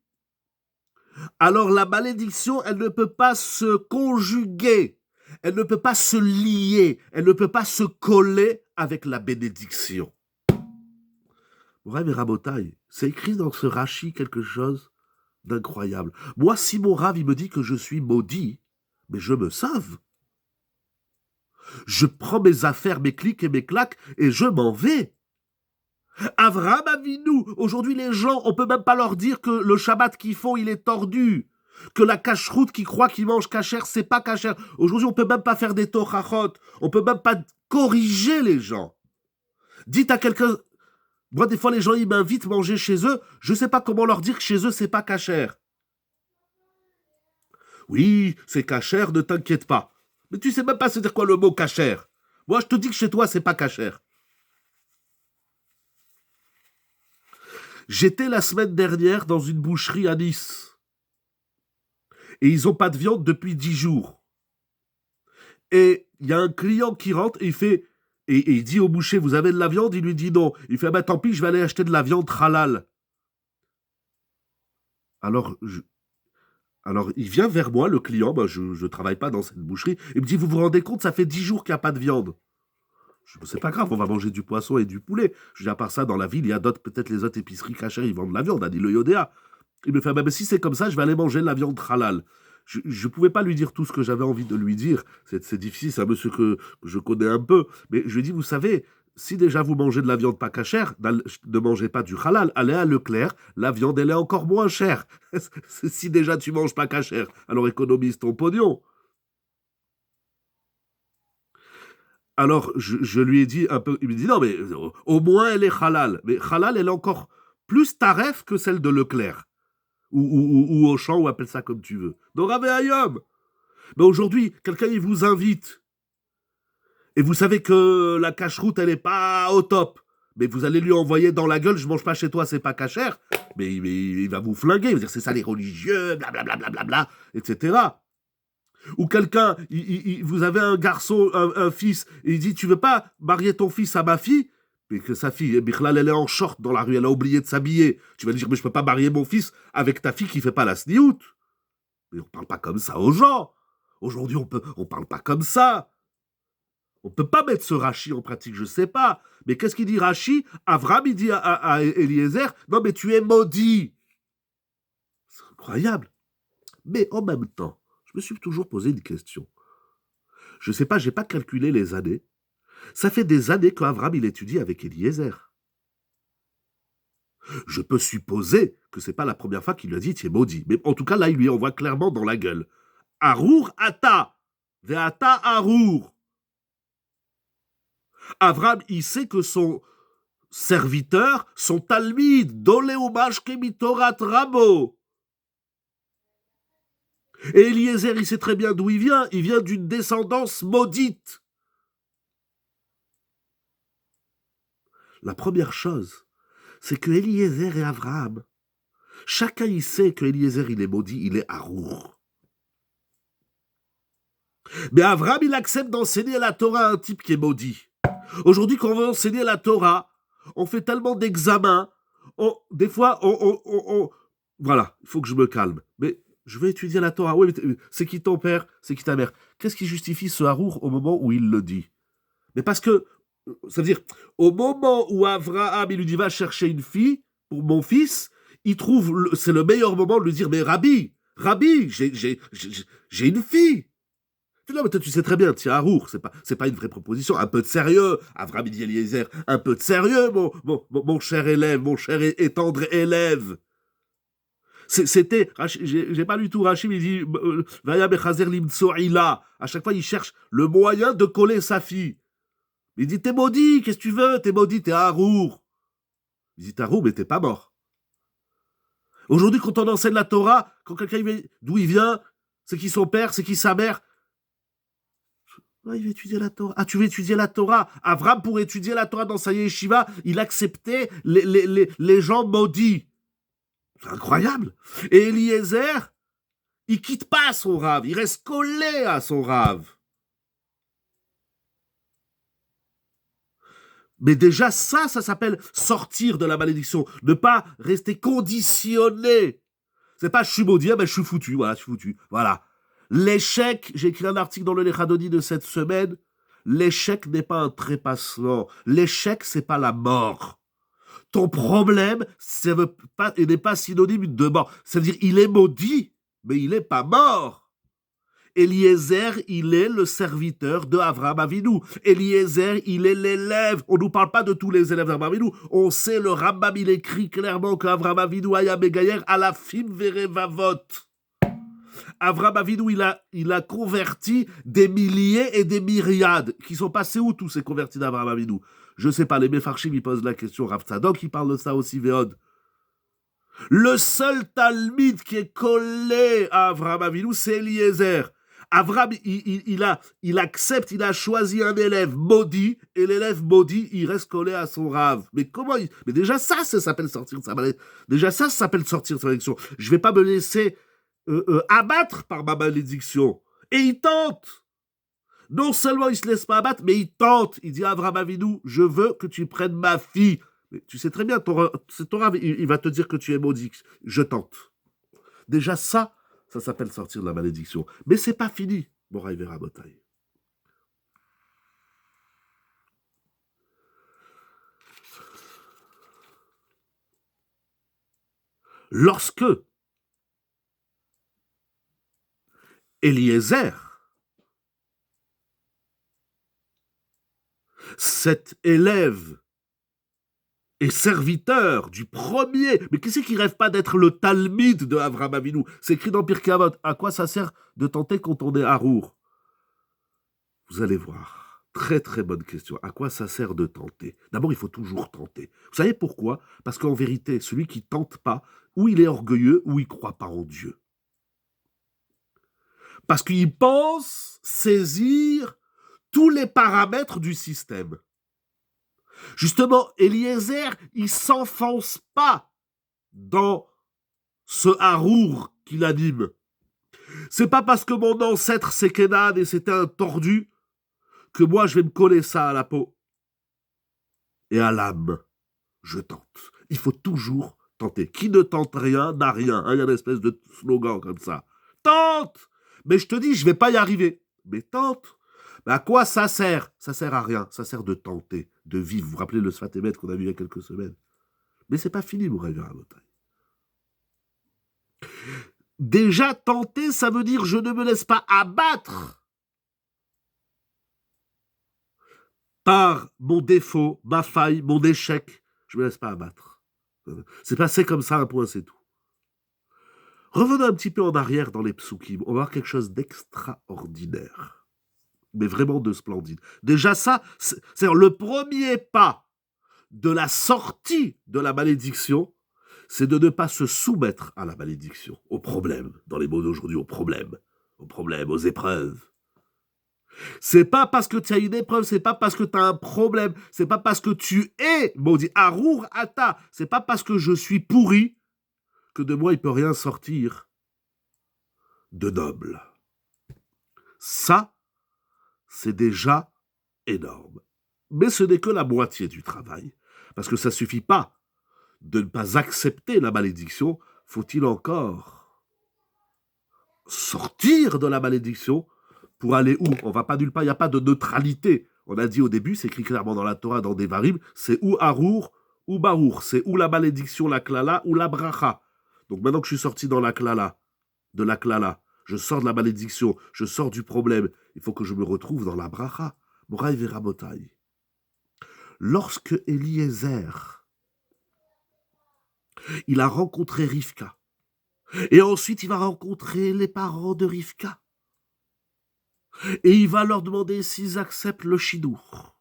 alors la malédiction, elle ne peut pas se conjuguer, elle ne peut pas se lier, elle ne peut pas se coller avec la bénédiction. Ouais, mais Rabotai, c'est écrit dans ce Rashi quelque chose d'incroyable. Moi, si mon Rav, il me dit que je suis maudit, mais je me sauve. Je prends mes affaires, mes clics et mes claques, et je m'en vais. Avraham Avinu, aujourd'hui les gens, on peut même pas leur dire que le Shabbat qu'ils font, il est tordu. Que la cacheroute qui croit qu'ils mangent kasher, c'est pas kasher. Aujourd'hui, on peut même pas faire des tochachot. On peut même pas corriger les gens. Dites à quelqu'un... Moi, des fois, les gens, ils m'invitent manger chez eux. Je sais pas comment leur dire que chez eux, c'est pas kasher. Oui, c'est kasher, ne t'inquiète pas. Mais tu sais même pas se dire quoi le mot kasher. Moi, je te dis que chez toi, c'est pas kasher. J'étais la semaine dernière dans une boucherie à Nice. Et ils n'ont pas de viande depuis 10 jours. Et il y a un client qui rentre et il fait... Et il dit au boucher, vous avez de la viande? Il lui dit non. Il fait, tant pis, je vais aller acheter de la viande halal. Alors, il vient vers moi, le client, je ne travaille pas dans cette boucherie, il me dit, vous vous rendez compte, ça fait 10 jours qu'il n'y a pas de viande. Je dis, c'est pas grave, on va manger du poisson et du poulet. Je dis, à part ça, dans la ville, il y a peut-être les autres épiceries cachères, ils vendent de la viande, a dit le Yodéa. Il me fait, mais si c'est comme ça, je vais aller manger de la viande halal. Je ne pouvais pas lui dire tout ce que j'avais envie de lui dire. C'est difficile, c'est un monsieur que je connais un peu. Mais je lui ai dit, vous savez, si déjà vous mangez de la viande pas cachère, ne mangez pas du halal. Allez à Leclerc, la viande, elle est encore moins chère. Si déjà tu manges pas cachère, alors économise ton pognon. Alors, je lui ai dit un peu, il me dit, non, mais au moins elle est halal. Mais halal, elle est encore plus taref que celle de Leclerc. Ou Auchan, ou appelle ça comme tu veux. Donc, Ayom. Mais aujourd'hui, quelqu'un, il vous invite. Et vous savez que la cache-route, elle n'est pas au top. Mais vous allez lui envoyer dans la gueule, je mange pas chez toi, c'est pas cachère. Mais il va vous flinguer. Il va dire, c'est ça les religieux, blablabla, etc. Ou quelqu'un, vous avez un garçon, un fils, et il dit, tu veux pas marier ton fils à ma fille? Mais que sa fille, Bichlal, elle est en short dans la rue, elle a oublié de s'habiller. Tu vas dire, mais je peux pas marier mon fils avec ta fille qui fait pas la sniout. Mais on parle pas comme ça aux gens. Aujourd'hui, on parle pas comme ça. On peut pas mettre ce Rashi en pratique, je sais pas. Mais qu'est-ce qu'il dit Rashi? Avraham, il dit à Eliezer, non mais tu es maudit. Incroyable. Mais en même temps, je me suis toujours posé une question. Je ne sais pas, je n'ai pas calculé les années. Ça fait des années qu'Avram, il étudie avec Eliezer. Je peux supposer que c'est pas la première fois qu'il lui a dit tu es maudit. Mais en tout cas, là, il lui envoie clairement dans la gueule. Arour ata. Veata arour. Avram, il sait que son serviteur, son talmid, doléomash kemitorat rabo. Et Eliezer, il sait très bien d'où il vient. Il vient d'une descendance maudite. La première chose, c'est que Eliezer et Avraham, chacun il sait que Eliezer il est maudit, il est Arour. Mais Avraham il accepte d'enseigner la Torah à un type qui est maudit. Aujourd'hui quand on veut enseigner la Torah, on fait tellement d'examens, des fois voilà, il faut que je me calme. Mais je vais étudier la Torah. Oui, mais c'est qui ton père, c'est qui ta mère. Qu'est-ce qui justifie ce Arour au moment où il le dit? Mais parce que, ça veut dire, au moment où Avraham, il lui dit, va chercher une fille pour mon fils, il trouve, c'est le meilleur moment de lui dire, mais Rabbi, j'ai une fille. Non, mais toi, tu sais très bien, tiens, Arour, c'est pas une vraie proposition. Un peu de sérieux, Avraham, il dit Eliezer, un peu de sérieux, mon cher élève, mon cher et tendre élève. C'était, j'ai pas lu tout, Rachid, il dit, Vaya bechazer limtso ila. À chaque fois, il cherche le moyen de coller sa fille. Il dit, t'es maudit, qu'est-ce que tu veux? T'es maudit, t'es Harour. Il dit, t'es Harour, mais t'es pas mort. Aujourd'hui, quand on enseigne la Torah, quand quelqu'un d'où il vient, c'est qui son père, c'est qui sa mère. Ah, il veut étudier la Torah. Ah, tu veux étudier la Torah? Avram, pour étudier la Torah dans sa yeshiva, il acceptait les gens maudits. C'est incroyable. Et Eliezer, il quitte pas son rave, il reste collé à son rave. Mais déjà, ça s'appelle sortir de la malédiction. Ne pas rester conditionné. C'est pas je suis maudit, ben je suis foutu. Voilà, je suis foutu. Voilà. L'échec, j'ai écrit un article dans le Lechadoni de cette semaine. L'échec n'est pas un trépassement. L'échec, c'est pas la mort. Ton problème, n'est pas synonyme de mort. C'est-à-dire, il est maudit, mais il n'est pas mort. Eliezer, il est le serviteur de Avraham Avinu. Eliezer, il est l'élève. On ne nous parle pas de tous les élèves d'Avraham Avinu. On sait, le Rambam, il écrit clairement qu'Avraham Avinu aya megayer à la fim verevavot. Avraham Avinu, il a converti des milliers et des myriades. Qui sont passés où tous ces convertis d'Avraham Avinu? Je ne sais pas, les Mefarshim, ils posent la question. Rav Tzadok, il parle de ça aussi, Véod. Le seul Talmid qui est collé à Avraham Avinu, c'est Eliezer. Avraham, il accepte, il a choisi un élève maudit, et l'élève maudit, il reste collé à son rave. Mais comment Mais déjà ça s'appelle sortir de sa malédiction. Déjà ça s'appelle sortir de sa malédiction. Je vais pas me laisser abattre par ma malédiction. Et il tente. Non seulement il se laisse pas abattre, mais il tente. Il dit à Avraham Avinu, je veux que tu prennes ma fille. Mais tu sais très bien, ton rave, il va te dire que tu es maudit. Je tente. Déjà ça s'appelle sortir de la malédiction. Mais c'est pas fini, Moraï Vera Botaï. Lorsque Eliezer, cet élève et serviteur du premier, mais qui c'est qui rêve pas d'être le Talmid de Avraham Avinu? C'est écrit dans Pirkei Avot. À quoi ça sert de tenter quand on est Harour? Vous allez voir. Très très bonne question. À quoi ça sert de tenter? D'abord, il faut toujours tenter. Vous savez pourquoi? Parce qu'en vérité, celui qui tente pas, ou il est orgueilleux, ou il croit pas en Dieu. Parce qu'il pense saisir tous les paramètres du système. Justement, Eliezer, il s'enfonce pas dans ce harour qu'il anime. C'est pas parce que mon ancêtre c'est Kenan et c'était un tordu que moi je vais me coller ça à la peau. Et à l'âme, je tente. Il faut toujours tenter. Qui ne tente rien n'a rien. Il y a une espèce de slogan comme ça. Tente! Mais je te dis, je vais pas y arriver. Mais tente! Mais à quoi ça sert? Ça sert à rien. Ça sert de tenter, de vivre. Vous vous rappelez le Sfat Emet qu'on a vu il y a quelques semaines? Mais c'est pas fini, mon rêve à la montagne. Déjà, tenter, ça veut dire je ne me laisse pas abattre par mon défaut, ma faille, mon échec. Je ne me laisse pas abattre. C'est passé comme ça, un point, c'est tout. Revenons un petit peu en arrière dans les psukim. On va voir quelque chose d'extraordinaire. Mais vraiment de splendide. Déjà ça, c'est le premier pas de la sortie de la malédiction, c'est de ne pas se soumettre à la malédiction, au problème, dans les mots d'aujourd'hui, aux problèmes, aux épreuves. C'est pas parce que tu as une épreuve, c'est pas parce que tu as un problème, c'est pas parce que tu es maudit, Arour Ata, c'est pas parce que je suis pourri que de moi il peut rien sortir de noble. Ça, c'est déjà énorme. Mais ce n'est que la moitié du travail, parce que ça suffit pas de ne pas accepter la malédiction, faut-il encore sortir de la malédiction pour aller où? On va pas nulle part, il n'y a pas de neutralité. On a dit au début, c'est écrit clairement dans la Torah, dans Devarim, c'est ou Arour ou Barour, c'est ou la malédiction, la klala, ou la bracha. Donc maintenant que je suis sorti dans la klala, de la klala, je sors de la malédiction, je sors du problème, il faut que je me retrouve dans la bracha. Moraï Veramotai. Lorsque Eliezer, il a rencontré Rivka, et ensuite il va rencontrer les parents de Rivka, et il va leur demander s'ils acceptent le shidour.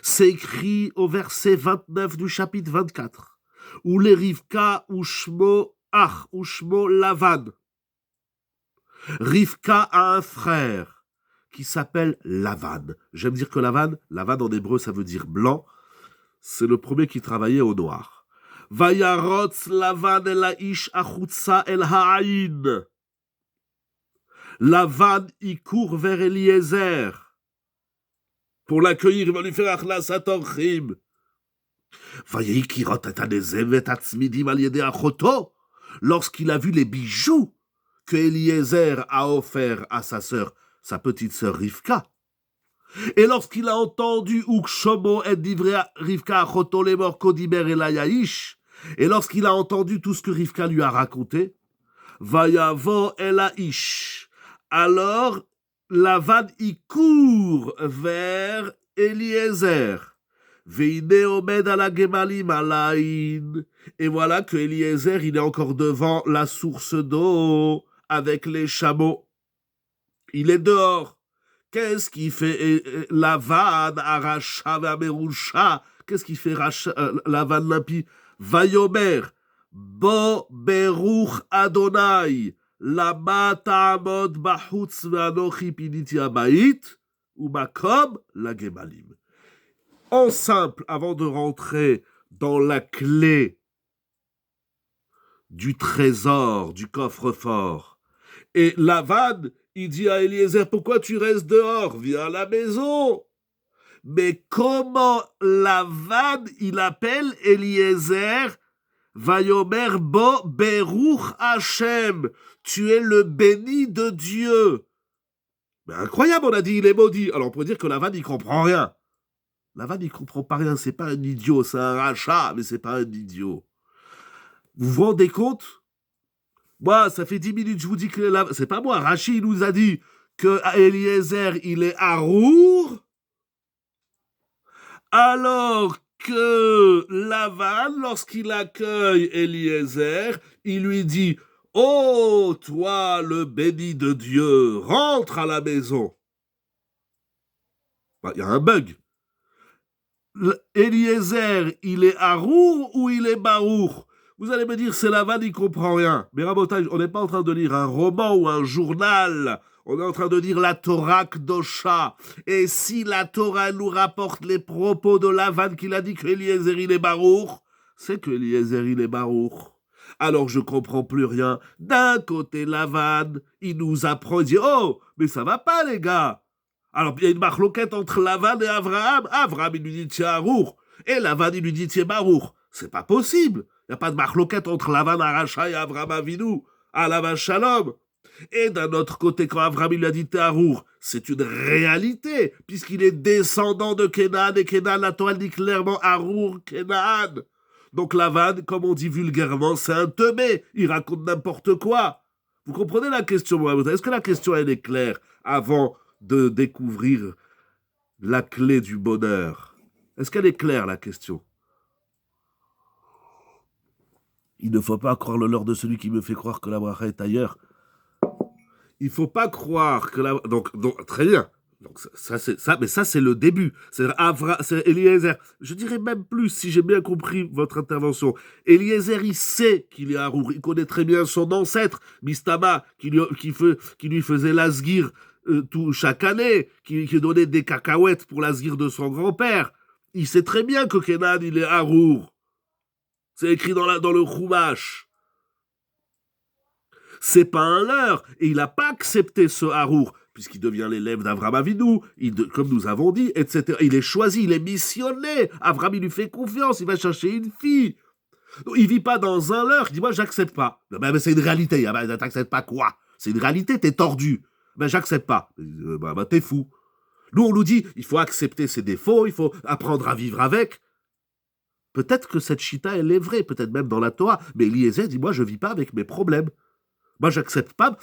C'est écrit au verset 29 du chapitre 24, où les Rivka ou Shmo Ach ou Shmo Lavan. Rivka a un frère qui s'appelle Lavan. J'aime dire que Lavan en hébreu ça veut dire blanc, c'est le premier qui travaillait au noir. Vayarotz Lavan el ha'ish achutza el ha'ayin. Lavan y court vers Eliezer pour l'accueillir, il va lui faire achlas atorchim. Vayikirot et anezem et atzmidim al yedei achoto. Lorsqu'il a vu les bijoux que Eliezer a offerts à sa sœur, sa petite sœur Rivka, et lorsqu'il a entendu Ukshomo et divrei Rivka achoto lemor kodiber elayaïsh, et lorsqu'il a entendu tout ce que Rivka lui a raconté, Vayavo elaish. Alors, Lavan y court vers Eliezer. Veine omed ala gemalim alain. Et voilà que Eliezer, il est encore devant la source d'eau avec les chameaux. Il est dehors. Qu'est-ce qu'il fait Lavan aracha ve'amerusha? Qu'est-ce qu'il fait Lavan l'impie? Vayomer bo beruch Adonai. Lama ta'amod bachutz ve'anochi piniti habayit umakom la gemalim. En simple, avant de rentrer dans la clé du trésor, du coffre-fort. Et Lavan, il dit à Eliezer, pourquoi tu restes dehors? Viens à la maison. Mais comment Lavan, il appelle Eliezer Vayomer bo beruch Hashem. Tu es le béni de Dieu. Mais incroyable, on a dit, il est maudit. Alors on peut dire que Lavan, il comprend rien. Lavan, il comprend pas rien, c'est pas un idiot, c'est un rachat, mais c'est pas un idiot. Vous vous rendez compte? Moi, ça fait 10 minutes, je vous dis que Lavan, c'est pas moi, Rachid nous a dit que Eliezer, il est Arour, alors que Lavan, lorsqu'il accueille Eliezer, il lui dit « Oh, toi, le béni de Dieu, rentre à la maison. » Il y a un bug. Eliezer, il est Arour ou il est Barour? Vous allez me dire, c'est Lavan, il comprend rien. Mais Rabotage, on n'est pas en train de lire un roman ou un journal. On est en train de lire la Torah Kdosha. Et si la Torah nous rapporte les propos de Lavan qu'il a dit que Eliezer, il est Barour, c'est que Eliezer, il est Barour. Alors je comprends plus rien. D'un côté, Lavan, il nous apprend, il dit, oh, mais ça va pas, les gars. Alors, il y a une marloquette entre Lavan et Abraham. Abraham, il lui dit, tiens, Arour. Et Lavan, il lui dit, tiens, Barour. C'est pas possible. Il n'y a pas de marloquette entre Lavan Aracha et Abraham Avinu. Alavan Shalom. Et d'un autre côté, quand Abraham il lui a dit, t'es Arour, c'est une réalité, puisqu'il est descendant de Kenan. Et Kenan, la Torah dit clairement, Arour, Kenan. Donc Lavan, comme on dit vulgairement, c'est un teubé. Il raconte n'importe quoi. Vous comprenez la question, Mohamed? Est-ce que la question, elle est claire avant de découvrir la clé du bonheur? Est-ce qu'elle est claire, la question? Il ne faut pas croire le leurre de celui qui me fait croire que la bracha est ailleurs. Il ne faut pas croire que la... Donc très bien. Donc ça c'est le début. C'est Eliezer. Je dirais même plus, si j'ai bien compris votre intervention. Eliezer, il sait qu'il est Harour. Il connaît très bien son ancêtre, Mistama, qui lui faisait l'asgir chaque année, qui donnait des cacahuètes pour l'asgir de son grand-père. Il sait très bien que Kenan, il est Harour. C'est écrit dans le Chumash. C'est pas un leurre. Et il n'a pas accepté ce Harour, puisqu'il devient l'élève d'Avraham Avinu, comme nous avons dit, etc. Il est choisi, il est missionné. Avraham, il lui fait confiance, il va chercher une fille. Donc, il vit pas dans un leurre, il dit, moi, j'accepte pas. Ben, c'est une réalité. T'acceptes pas quoi? C'est une réalité, t'es tordu. Ben, j'accepte pas. T'es fou. Nous, on nous dit, il faut accepter ses défauts, il faut apprendre à vivre avec. Peut-être que cette chita, elle est vraie, peut-être même dans la Torah. Mais Eliezer dit, moi, je vis pas avec mes problèmes. Moi, j'accepte pas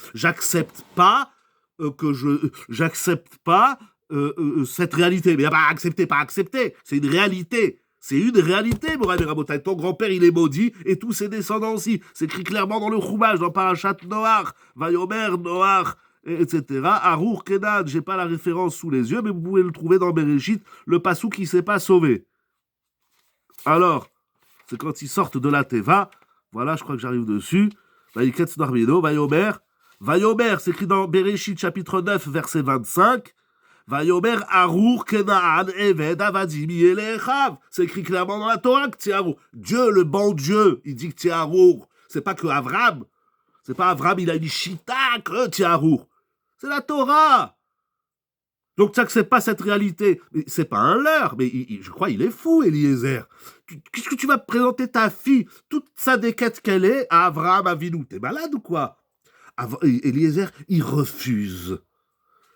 cette réalité. Mais il n'y a pas accepter. C'est une réalité. C'est une réalité, Morav Rabotai. Ton grand-père, il est maudit, et tous ses descendants aussi. C'est écrit clairement dans le Chumash, dans Parashat Noach, Vayomer, Noach, etc. Harour Kenan, j'ai pas la référence sous les yeux, mais vous pouvez le trouver dans Bereshit, le passou qui s'est pas sauvé. Alors, c'est quand ils sortent de la Teva, voilà, je crois que j'arrive dessus, Vayomer, c'est écrit dans Bereshit chapitre 9, verset 25, Vayomer Harour Kenaan Eved Avadim Yelechav. C'est écrit clairement dans la Torah que tu es Harour. Dieu, le bon Dieu, il dit que tu es Harour. C'est pas que Avram. C'est pas Avram, il a une chita que tu es Harour. C'est la Torah. Donc tu n'acceptes pas cette réalité. Mais c'est pas un leurre, mais je crois il est fou, Eliezer. Qu'est-ce que tu vas présenter ta fille, toute sa déquête qu'elle est, à Avraham Avinu? T'es malade ou quoi? Eliezer, il refuse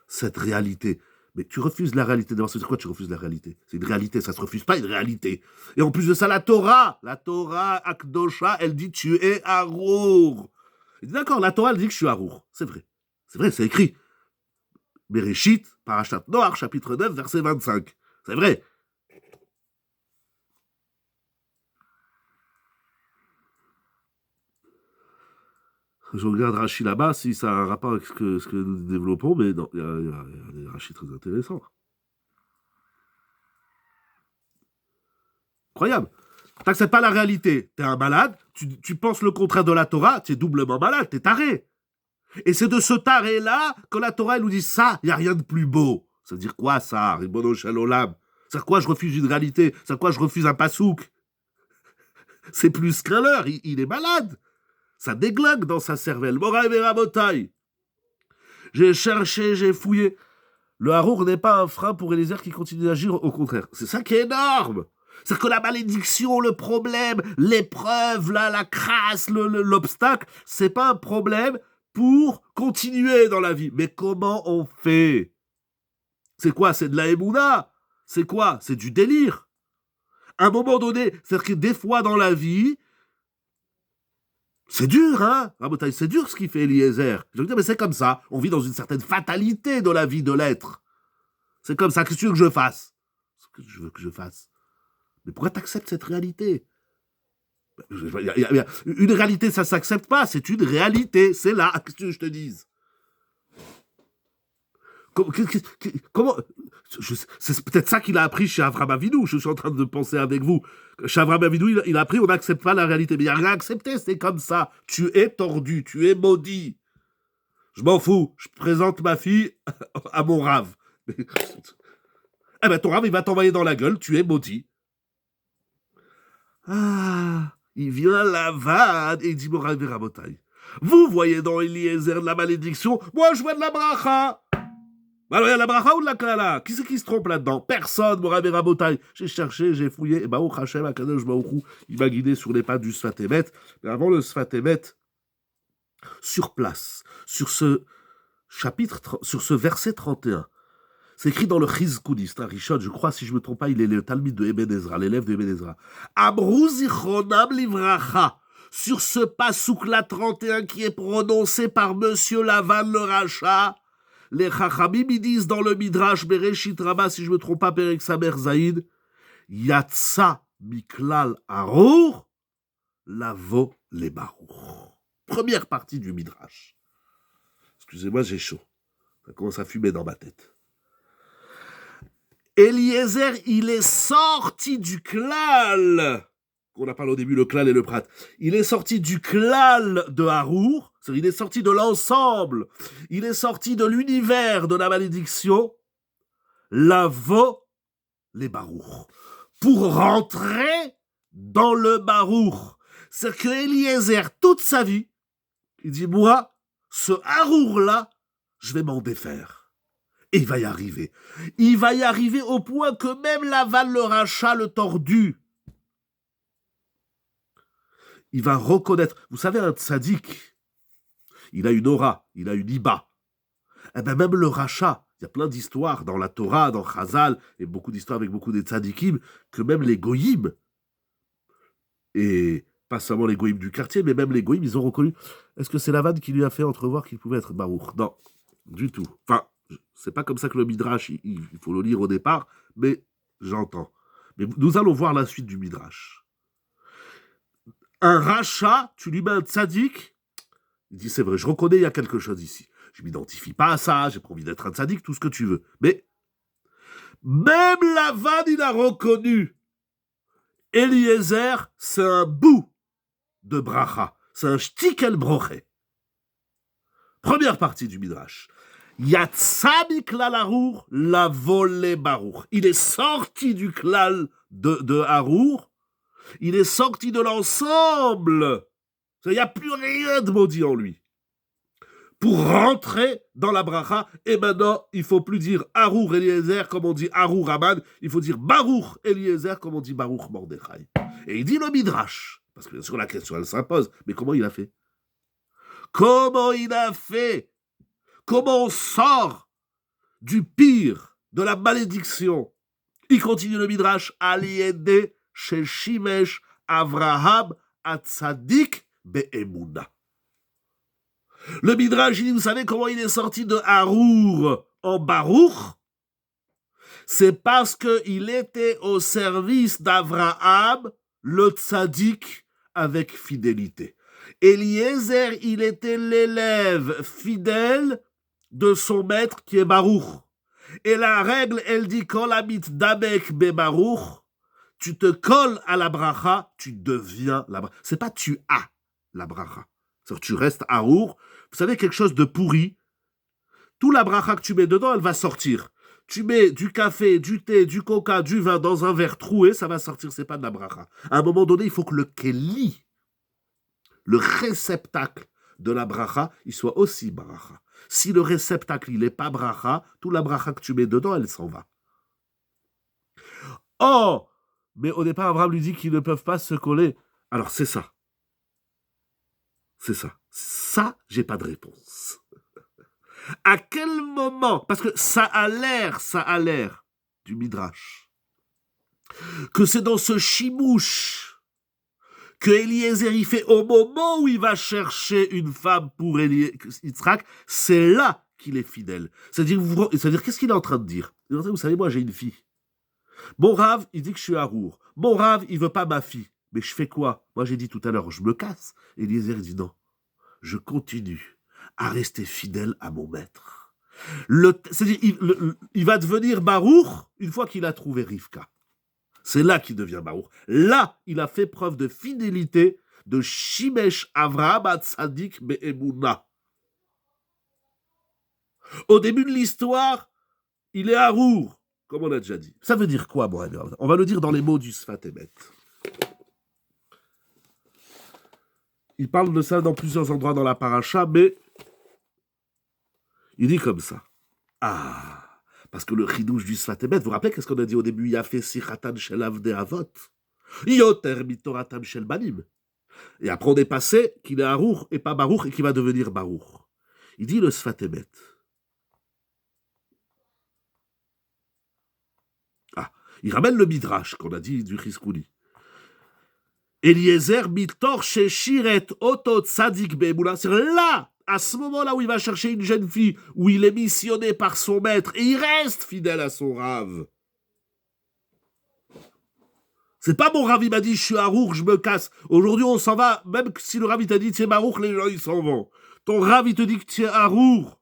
cette réalité. Mais tu refuses la réalité. D'abord, c'est quoi tu refuses la réalité? C'est une réalité, ça se refuse pas une réalité. Et en plus de ça, la Torah, Akdosha, elle dit tu es Harour. D'accord, la Torah, elle dit que je suis Harour. C'est vrai, c'est écrit. Bereshit, Parashat Noach, chapitre 9, verset 25. C'est vrai. Je regarde Rashi là-bas, si ça a un rapport avec ce que nous développons, mais non, il y a des Rashi très intéressants. Incroyable. T'acceptes pas la réalité, t'es un malade, tu penses le contraire de la Torah, tu es doublement malade, t'es taré. Et c'est de ce taré-là que la Torah elle nous dit ça, il n'y a rien de plus beau. Ça veut dire quoi ça, Ribono Shalolam? C'est quoi je refuse une réalité? C'est quoi je refuse un pasouk? C'est plus qu'un leurre, il est malade. Ça déglingue dans sa cervelle. Moraï Rabotai. J'ai cherché, j'ai fouillé. Le Harour n'est pas un frein pour Eliezer qui continue d'agir, au contraire. C'est ça qui est énorme. C'est-à-dire que la malédiction, le problème, l'épreuve, la crasse, l'obstacle, c'est pas un problème pour continuer dans la vie. Mais comment on fait? C'est quoi? C'est de la émouna? C'est quoi? C'est du délire. À un moment donné, c'est-à-dire que des fois dans la vie, c'est dur, hein? C'est dur ce qu'il fait Eliezer. Je veux dire, mais c'est comme ça. On vit dans une certaine fatalité de la vie de l'être. C'est comme ça. Qu'est-ce que tu veux que je fasse? Ce que je veux que je fasse. Mais pourquoi t'acceptes cette réalité? Une réalité, ça s'accepte pas. C'est une réalité. C'est là. Qu'est-ce que je te dise? Comment c'est peut-être ça qu'il a appris chez Avraham Avinu. Je suis en train de penser avec vous. Chez Avraham Avinu, il a appris on n'accepte pas la réalité. Mais il n'y a rien à accepter, c'est comme ça. Tu es tordu, tu es maudit. Je m'en fous. Je présente ma fille à mon rave. Eh ben ton rave, il va t'envoyer dans la gueule. Tu es maudit. Ah, il vient la vanne et il dit Morav Rabotai. Vous voyez dans Eliezer de la malédiction. Moi, je vois de la bracha. Alors, il y a la bracha ou de la klala? Qui c'est qui se trompe là-dedans? Personne, Morav Rabotai. J'ai cherché, j'ai fouillé, et Baruch Hashem, Akadosh Baruch Hu, il m'a guidé sur les pas du Sfat Emet. Mais avant le Sfat Emet, sur place, sur ce chapitre, sur ce verset 31, C'est écrit dans le Chizkuni, c'est un Rishon, je crois, si je ne me trompe pas, il est le Talmid de Eben Ezra, l'élève de Eben Ezra. Amrou zichronam livracha. Sur ce pasouk-là 31 qui est prononcé par Monsieur Lavan le Racha, les Chachamim ils disent dans le Midrash Bereshit Rabbah, si je ne me trompe pas, Perek Samer Zaïd, Yatsa Miklal Arour, Lavo les Barour. Première partie du Midrash. Excusez-moi, j'ai chaud. Ça commence à fumer dans ma tête. Eliezer, il est sorti du klal, qu'on a parlé au début, le klal et le prat. Il est sorti du klal de Harour, c'est-à-dire il est sorti de l'ensemble, il est sorti de l'univers de la malédiction, lavo les barour, pour rentrer dans le barour. C'est que Eliezer, toute sa vie, il dit, moi, ce Harour-là, je vais m'en défaire. Et il va y arriver. Il va y arriver au point que même Lavan le Racha, le tordu, il va reconnaître. Vous savez, un tzaddik, il a une aura, il a une iba. Eh bien, même le Racha, il y a plein d'histoires dans la Torah, dans Chazal, et beaucoup d'histoires avec beaucoup de tzaddikim, que même les goyim, et pas seulement les goyim du quartier, mais même les goyim, ils ont reconnu. Est-ce que c'est Lavan qui lui a fait entrevoir qu'il pouvait être Baruch? Non, du tout. Enfin, c'est pas comme ça que le Midrash, il faut le lire au départ, mais j'entends. Mais nous allons voir la suite du Midrash. Un rachat, tu lui mets un tzaddik, il dit c'est vrai, je reconnais, il y a quelque chose ici. Je m'identifie pas à ça, j'ai pas envie d'être un tzaddik, tout ce que tu veux. Mais même Lavan, il a reconnu. Eliezer, c'est un bout de bracha. C'est un shtikel broché. Première partie du Midrash. Yatsa miklal Harour, la volée Barour. Il est sorti du klal de Harour, il est sorti de l'ensemble. Il n'y a plus rien de maudit en lui. Pour rentrer dans la bracha, et maintenant, il ne faut plus dire Harour Eliezer comme on dit Harour Aman, il faut dire Baruch Eliezer comme on dit Baruch Mordechai. Et il dit le Midrash, parce que bien sûr la question elle s'impose, mais comment il a fait? Comment il a fait? Comment on sort du pire, de la malédiction? Il continue le Midrash, Aliede chez Shimesh Avraham Atzadik Be'emuna. Le Midrash, il dit, vous savez comment il est sorti de Harour en Baruch? C'est parce qu'il était au service d'Avraham, le Tzadik, avec fidélité. Eliezer, il était l'élève fidèle de son maître qui est Baruch. Et la règle, elle dit, quand l'habit d'Abek be Baruch, tu te colles à la bracha, tu deviens la bracha. C'est pas tu as la bracha. C'est-à-dire tu restes Harour. Vous savez, quelque chose de pourri, tout la bracha que tu mets dedans, elle va sortir. Tu mets du café, du thé, du coca, du vin dans un verre troué, ça va sortir, c'est pas de la bracha. À un moment donné, il faut que le keli, le réceptacle de la bracha, il soit aussi bracha. Si le réceptacle, il n'est pas bracha, toute la bracha que tu mets dedans, elle s'en va. Oh, mais au départ, Abraham lui dit qu'ils ne peuvent pas se coller. Alors, c'est ça. C'est ça. Ça, j'ai pas de réponse. À quel moment? Parce que ça a l'air du Midrash, que c'est dans ce chimouche que Eliezer y fait au moment où il va chercher une femme pour Yitzhak, c'est là qu'il est fidèle. C'est-à-dire, qu'est-ce qu'il est en train de dire? Vous savez, moi, j'ai une fille. Mon Rav, il dit que je suis Harour. Mon Rav, il veut pas ma fille. Mais je fais quoi? Moi, j'ai dit tout à l'heure, je me casse. Eliezer, il dit non. Je continue à rester fidèle à mon maître. C'est-à-dire, il va devenir Baruch une fois qu'il a trouvé Rivka. C'est là qu'il devient Baruch. Là, il a fait preuve de fidélité de Shimesh Avraham Atzadik Be'emuna. Au début de l'histoire, il est Harour, comme on a déjà dit. Ça veut dire quoi, moi? On va le dire dans les mots du Sfat Emet. Il parle de ça dans plusieurs endroits dans la paracha, mais il dit comme ça. Ah, parce que le chidouche du Sfat Emet, vous vous rappelez qu'est-ce qu'on a dit au début? Yafé sichatan shel avdei avot, yoter mitoratam shel banim. Et après on est passé qu'il est Harour et pas Baruch et qu'il va devenir Baruch. Il dit le Sfat Emet. Il ramène le Midrash, qu'on a dit du Chizkouni. Eliezer mitor shiret oto tzadik be'emouna. C'est là, à ce moment-là où il va chercher une jeune fille, où il est missionné par son maître, et il reste fidèle à son rave. C'est pas mon Rav, il m'a dit, je suis Harour, je me casse. Aujourd'hui, on s'en va, même si le Rav, il t'a dit, tu es Baruch, les gens, ils s'en vont. Ton Rav, il te dit que tu es Harour.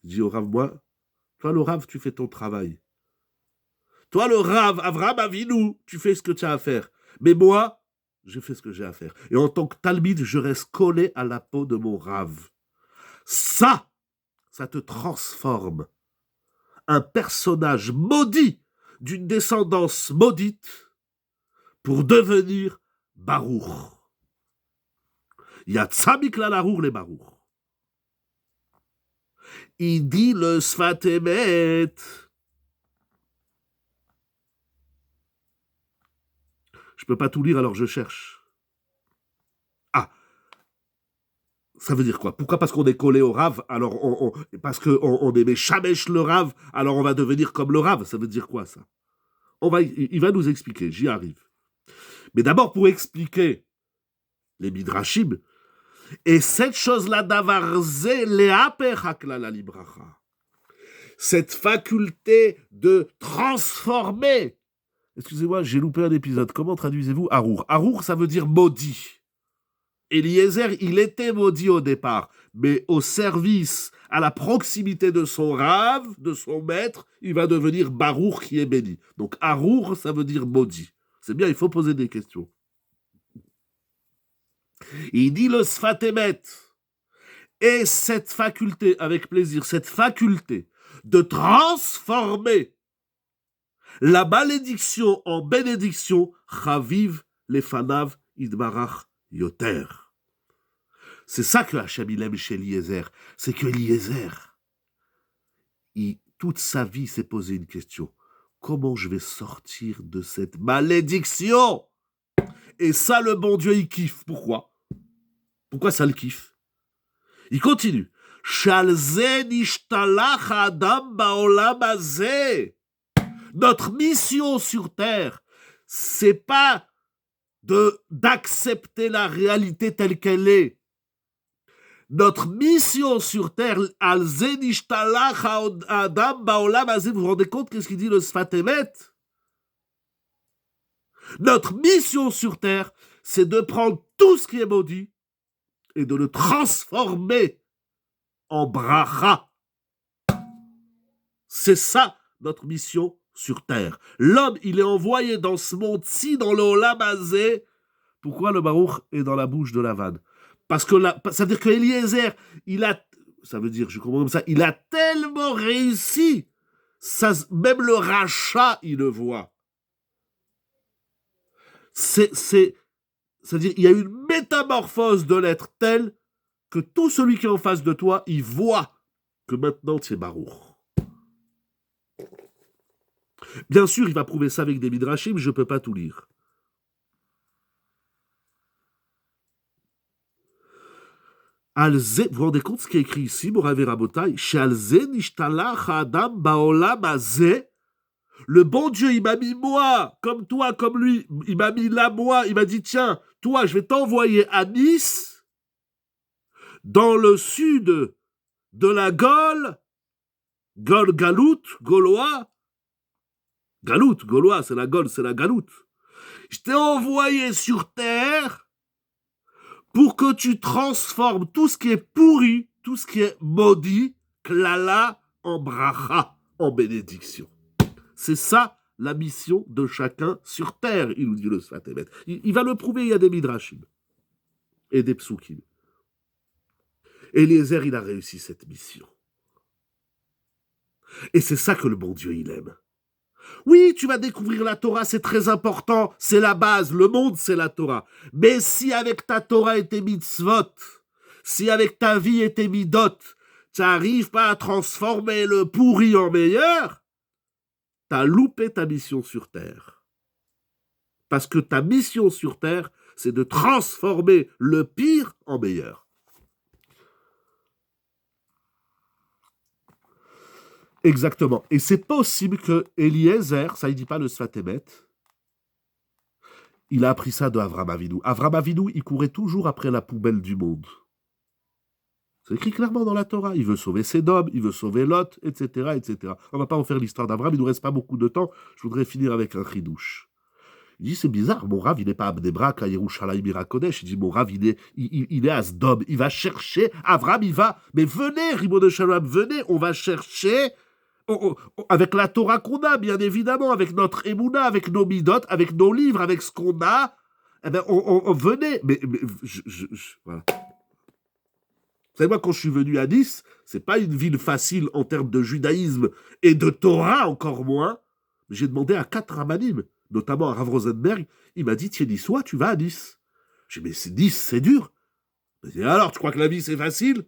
Je dis au Rav, moi, toi, le Rav, tu fais ton travail. Toi, le Rav, Avram Avinu, tu fais ce que tu as à faire. Mais moi, je fais ce que j'ai à faire. Et en tant que Talmid, je reste collé à la peau de mon Rav. Ça te transforme. Un personnage maudit d'une descendance maudite pour devenir Baruch. Il y a Tzamikla Larour les Baruch. Il dit le Sfatemet. Je peux pas tout lire, alors je cherche. Ah, ça veut dire quoi? Pourquoi? Parce qu'on est collé au Rav, alors parce qu'on aimait Shamesh le Rav, alors on va devenir comme le Rav. Ça veut dire quoi, ça? Il va nous expliquer, j'y arrive. Mais d'abord, pour expliquer les Midrashim, et cette chose-là, davarze leaper haklala libracha, cette faculté de transformer. Excusez-moi, j'ai loupé un épisode. Comment traduisez-vous Harour? Harour, ça veut dire maudit. Eliezer, il était maudit au départ, mais au service, à la proximité de son rave, de son maître, il va devenir Baruch qui est béni. Donc Harour, ça veut dire maudit. C'est bien, il faut poser des questions. Il dit le Sfatemet. Et cette faculté, avec plaisir, cette faculté de transformer la malédiction en bénédiction, Chaviv lefanav idbarach yoter. C'est ça que Hachem il aime chez Eliezer. C'est que Eliezer, toute sa vie s'est posé une question. Comment je vais sortir de cette malédiction? Et ça, le bon Dieu, il kiffe. Pourquoi? Pourquoi ça le kiffe? Il continue. Notre mission sur terre, c'est pas d'accepter la réalité telle qu'elle est. Notre mission sur terre, vous vous rendez compte qu'est-ce qu'il dit le Sfatemet? Notre mission sur terre, c'est de prendre tout ce qui est maudit et de le transformer en bracha. C'est ça notre mission sur terre. L'homme, il est envoyé dans ce monde-ci, dans le Olam Hazé. Pourquoi le Baruch est dans la bouche de Lavan? Parce que ça veut dire que Eliezer, ça veut dire, je comprends comme ça, il a tellement réussi, même le rachat, il le voit. C'est-à-dire, il y a une métamorphose de l'être telle que tout celui qui est en face de toi, il voit que maintenant tu es Baruch. Bien sûr, il va prouver ça avec des midrashim, je ne peux pas tout lire. Vous vous rendez compte ce qui est écrit ici, Morav et Rabotai? Le bon Dieu, il m'a mis moi, comme toi, comme lui. Il m'a mis là, moi. Il m'a dit, tiens, toi, je vais t'envoyer à Nice, dans le sud de la Gaule, Galout, Gaulois. Galout, Gaulois, c'est la Gaule, c'est la Galoute. Je t'ai envoyé sur terre pour que tu transformes tout ce qui est pourri, tout ce qui est maudit, klala, en bracha, en bénédiction. C'est ça la mission de chacun sur terre, il nous dit le Sfatemet. Il va le prouver, il y a des midrashim et des psukim. Eliezer, il a réussi cette mission. Et c'est ça que le bon Dieu, il aime. Oui, tu vas découvrir la Torah, c'est très important, c'est la base, le monde, c'est la Torah. Mais si avec ta Torah et tes mitzvot, si avec ta vie et tes midot, tu n'arrives pas à transformer le pourri en meilleur, tu as loupé ta mission sur terre. Parce que ta mission sur terre, c'est de transformer le pire en meilleur. Exactement. Et c'est possible que Eliezer, ça il dit pas le Sfat Emet, il a appris ça de Avram Avinu. Avram Avinu, il courait toujours après la poubelle du monde. C'est écrit clairement dans la Torah. Il veut sauver Sédom, il veut sauver Lot, etc., etc. On ne va pas en faire l'histoire d'Avram, il ne nous reste pas beaucoup de temps. Je voudrais finir avec un chidouche. Il dit, c'est bizarre, mon Rav, il n'est pas à Bnebrak, à Yerushalayim, Irakodesh. Il dit, mon Rav, il est à Sdom. Il va chercher, Avram, il va, mais venez, Ribon de Shalom, venez, on va chercher, avec la Torah qu'on a, bien évidemment, avec notre Emouna, avec nos Midot, avec nos livres, avec ce qu'on a, eh ben, venez. Mais voilà. Vous savez, moi, quand je suis venu à Nice, c'est pas une ville facile en termes de judaïsme et de Torah, encore moins. J'ai demandé à 4 ramanim, notamment à Rav Rosenberg, il m'a dit, tiens, niçois, tu vas à Nice. J'ai dit, mais Nice, c'est dur. Il m'a dit, alors, tu crois que la vie, c'est facile?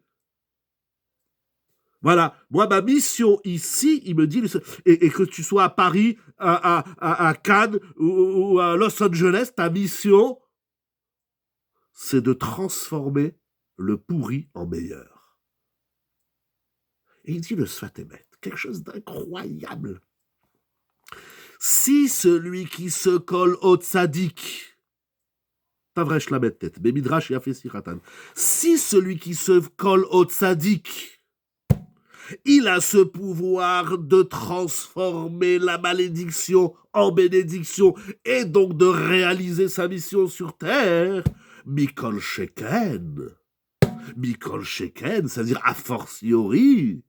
Voilà, moi, ma mission ici, il me dit, et que tu sois à Paris, à Cannes ou à Los Angeles, ta mission, c'est de transformer le pourri en meilleur. Et il dit le Sfat Emet, quelque chose d'incroyable. Si celui qui se colle au tzaddik, Tavrech la tête, mais Midrash y a fait siratan. Si celui qui se colle au tzaddik, il a ce pouvoir de transformer la malédiction en bénédiction et donc de réaliser sa mission sur terre, Mikol Sheken, c'est-à-dire a fortiori,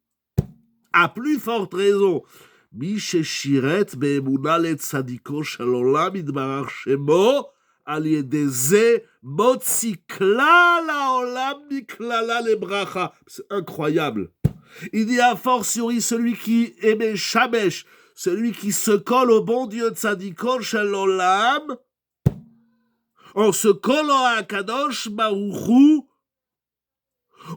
à plus forte raison, Mishéchiret be'emuna letzadiko shalolam idbarar shemo al yedei ze motzi klal haolam miklala lebracha. C'est incroyable. Il dit a fortiori celui qui aimait Shamesh, celui qui se colle au bon Dieu tzadiko shalolam, en se collant à Kadosh Baruch Hu,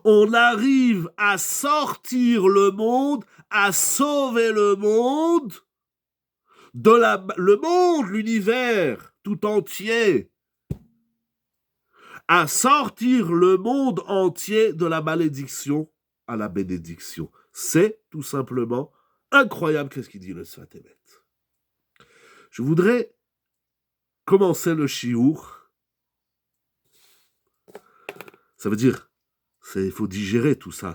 on arrive à sortir le monde, à sauver le monde, l'univers tout entier, à sortir le monde entier de la malédiction à la bénédiction. C'est tout simplement incroyable. Qu'est-ce qu'il dit le Sfat Emet? Je voudrais commencer le shiur. Ça veut dire, il faut digérer tout ça.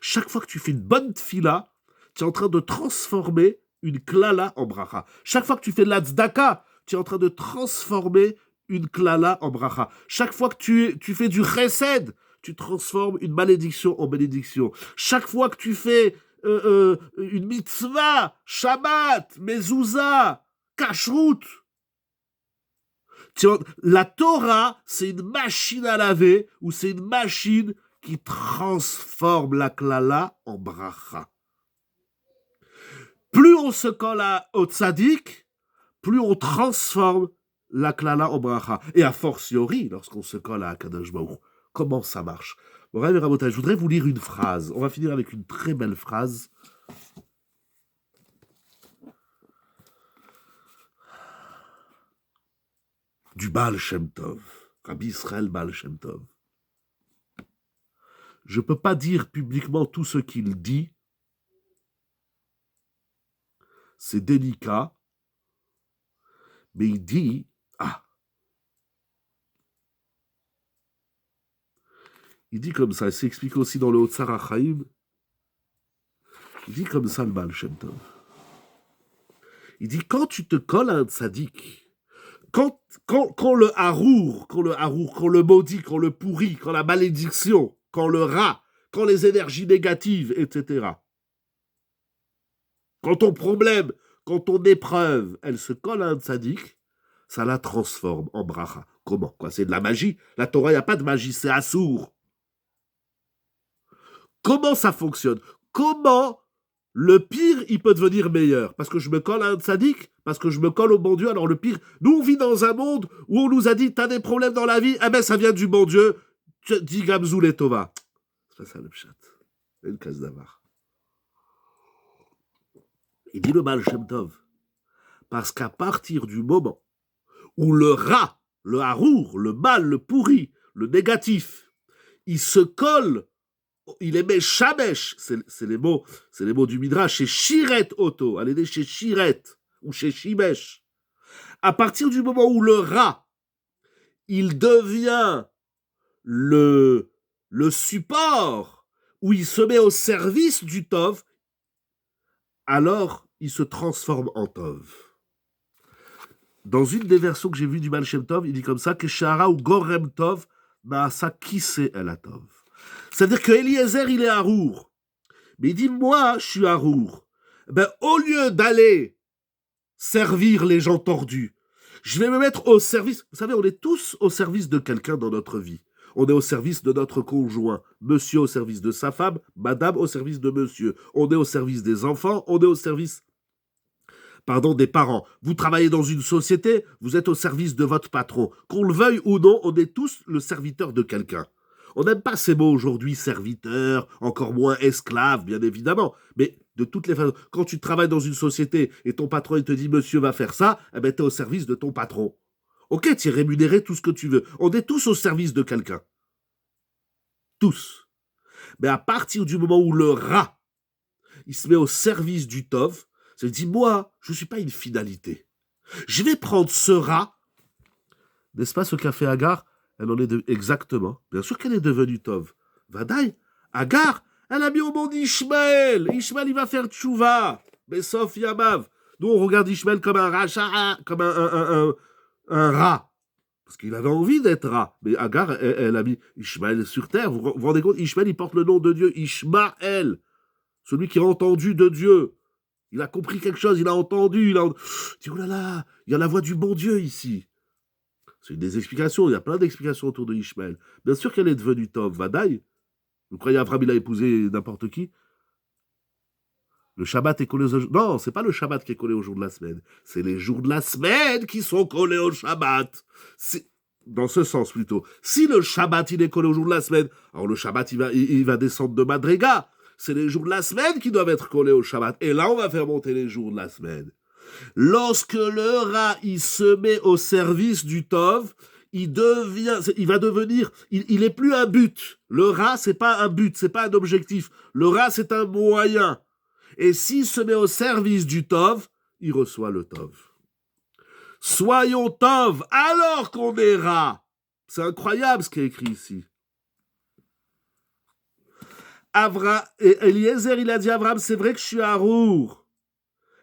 Chaque fois que tu fais une bonne tfila, tu es en train de transformer une klala en bracha. Chaque fois que tu fais de la tzedaka, tu es en train de transformer une klala en bracha. Chaque fois que tu fais du chesed, tu transformes une malédiction en bénédiction. Chaque fois que tu fais une mitzvah, Shabbat, mezouza, kashrut, la Torah, c'est une machine à laver ou c'est une machine qui transforme la klala en bracha. Plus on se colle au tzaddik, plus on transforme la klala en bracha. Et a fortiori, lorsqu'on se colle à Kadosh Baruch Hu, comment ça marche? Je voudrais vous lire une phrase. On va finir avec une très belle phrase. Du Baal Shem Tov, Rabbi Israël Baal Shem Tov. Je ne peux pas dire publiquement tout ce qu'il dit. C'est délicat. Mais il dit, il dit comme ça, il s'explique aussi dans le Otsar HaChaim. Il dit comme ça le Baal Shem Tov. Il dit, quand tu te colles à un tzaddik, quand le harour, quand le maudit, quand le pourri, quand la malédiction, quand le rat, quand les énergies négatives, etc. Quand ton problème, quand ton épreuve, elle se colle à un tzaddik, ça la transforme en bracha. Comment? C'est de la magie. La Torah, il n'y a pas de magie, c'est assour. Comment ça fonctionne? Comment le pire, il peut devenir meilleur? Parce que je me colle à un tzaddik? Parce que je me colle au bon Dieu? Alors le pire, nous on vit dans un monde où on nous a dit, t'as des problèmes dans la vie, eh ben ça vient du bon Dieu, dis Gamzou les Tova. C'est pas ça le pshat. C'est une case d'avar. Il dit le Baal Shem Tov. Parce qu'à partir du moment où le rat, le harour, le mal, le pourri, le négatif, il se colle il est Meshamesh, c'est les mots du Midrash, chez Shiret Oto, allez chez Shiret, ou chez Shimesh. À partir du moment où le Ra, il devient le support, où il se met au service du Tov, alors il se transforme en Tov. Dans une des versions que j'ai vues du Baal Shem Tov, il dit comme ça, que Shara ou Gorem Tov, Maasa Kise El Tov. C'est-à-dire que Eliezer, il est Harour. Mais il dit, moi, je suis Harour. Ben, au lieu d'aller servir les gens tordus, je vais me mettre au service. Vous savez, on est tous au service de quelqu'un dans notre vie. On est au service de notre conjoint. Monsieur au service de sa femme, madame au service de monsieur. On est au service des enfants, on est au service des parents. Vous travaillez dans une société, vous êtes au service de votre patron. Qu'on le veuille ou non, on est tous le serviteur de quelqu'un. On n'aime pas ces mots aujourd'hui, serviteur, encore moins esclave, bien évidemment. Mais de toutes les façons, quand tu travailles dans une société et ton patron il te dit « Monsieur va faire ça », eh ben, tu es au service de ton patron. Ok, tu es rémunéré tout ce que tu veux. On est tous au service de quelqu'un. Tous. Mais à partir du moment où le Ra, il se met au service du Tov, ça dit, moi, je ne suis pas une finalité. Je vais prendre ce Ra, n'est-ce pas ce qu'a fait Agar? Elle en est exactement. Bien sûr qu'elle est devenue Tov. Vadaï, Agar, elle a mis au monde Ishmaël. Ishmaël, il va faire tchouva. Mais sauf Yamav. Nous, on regarde Ishmaël comme un racha, comme un rat. Parce qu'il avait envie d'être rat. Mais Agar, elle a mis Ishmaël sur terre. Vous vous rendez compte? Ishmaël, il porte le nom de Dieu. Ishmaël. Celui qui a entendu de Dieu. Il a compris quelque chose, il a entendu, il dit, oh là là, il y a la voix du bon Dieu ici. C'est une des explications, il y a plein d'explications autour de Ishmaël. Bien sûr qu'elle est devenue Tov, Vadaï. Vous croyez Abraham, il a épousé n'importe qui? Le Shabbat est collé au jour... Non, c'est pas le Shabbat qui est collé au jour de la semaine. C'est les jours de la semaine qui sont collés au Shabbat. C'est... Dans ce sens plutôt. Si le Shabbat, il est collé au jour de la semaine, alors le Shabbat, il va descendre de Madrega. C'est les jours de la semaine qui doivent être collés au Shabbat. Et là, on va faire monter les jours de la semaine. Lorsque le Ra, il se met au service du Tov, il va devenir, il est plus un but. Le Ra, c'est pas un but, c'est pas un objectif. Le Ra, c'est un moyen. Et s'il se met au service du Tov, il reçoit le Tov. Soyons Tov alors qu'on est Ra. C'est incroyable ce qui est écrit ici. Eliezer, il a dit à Abraham, c'est vrai que je suis Harour,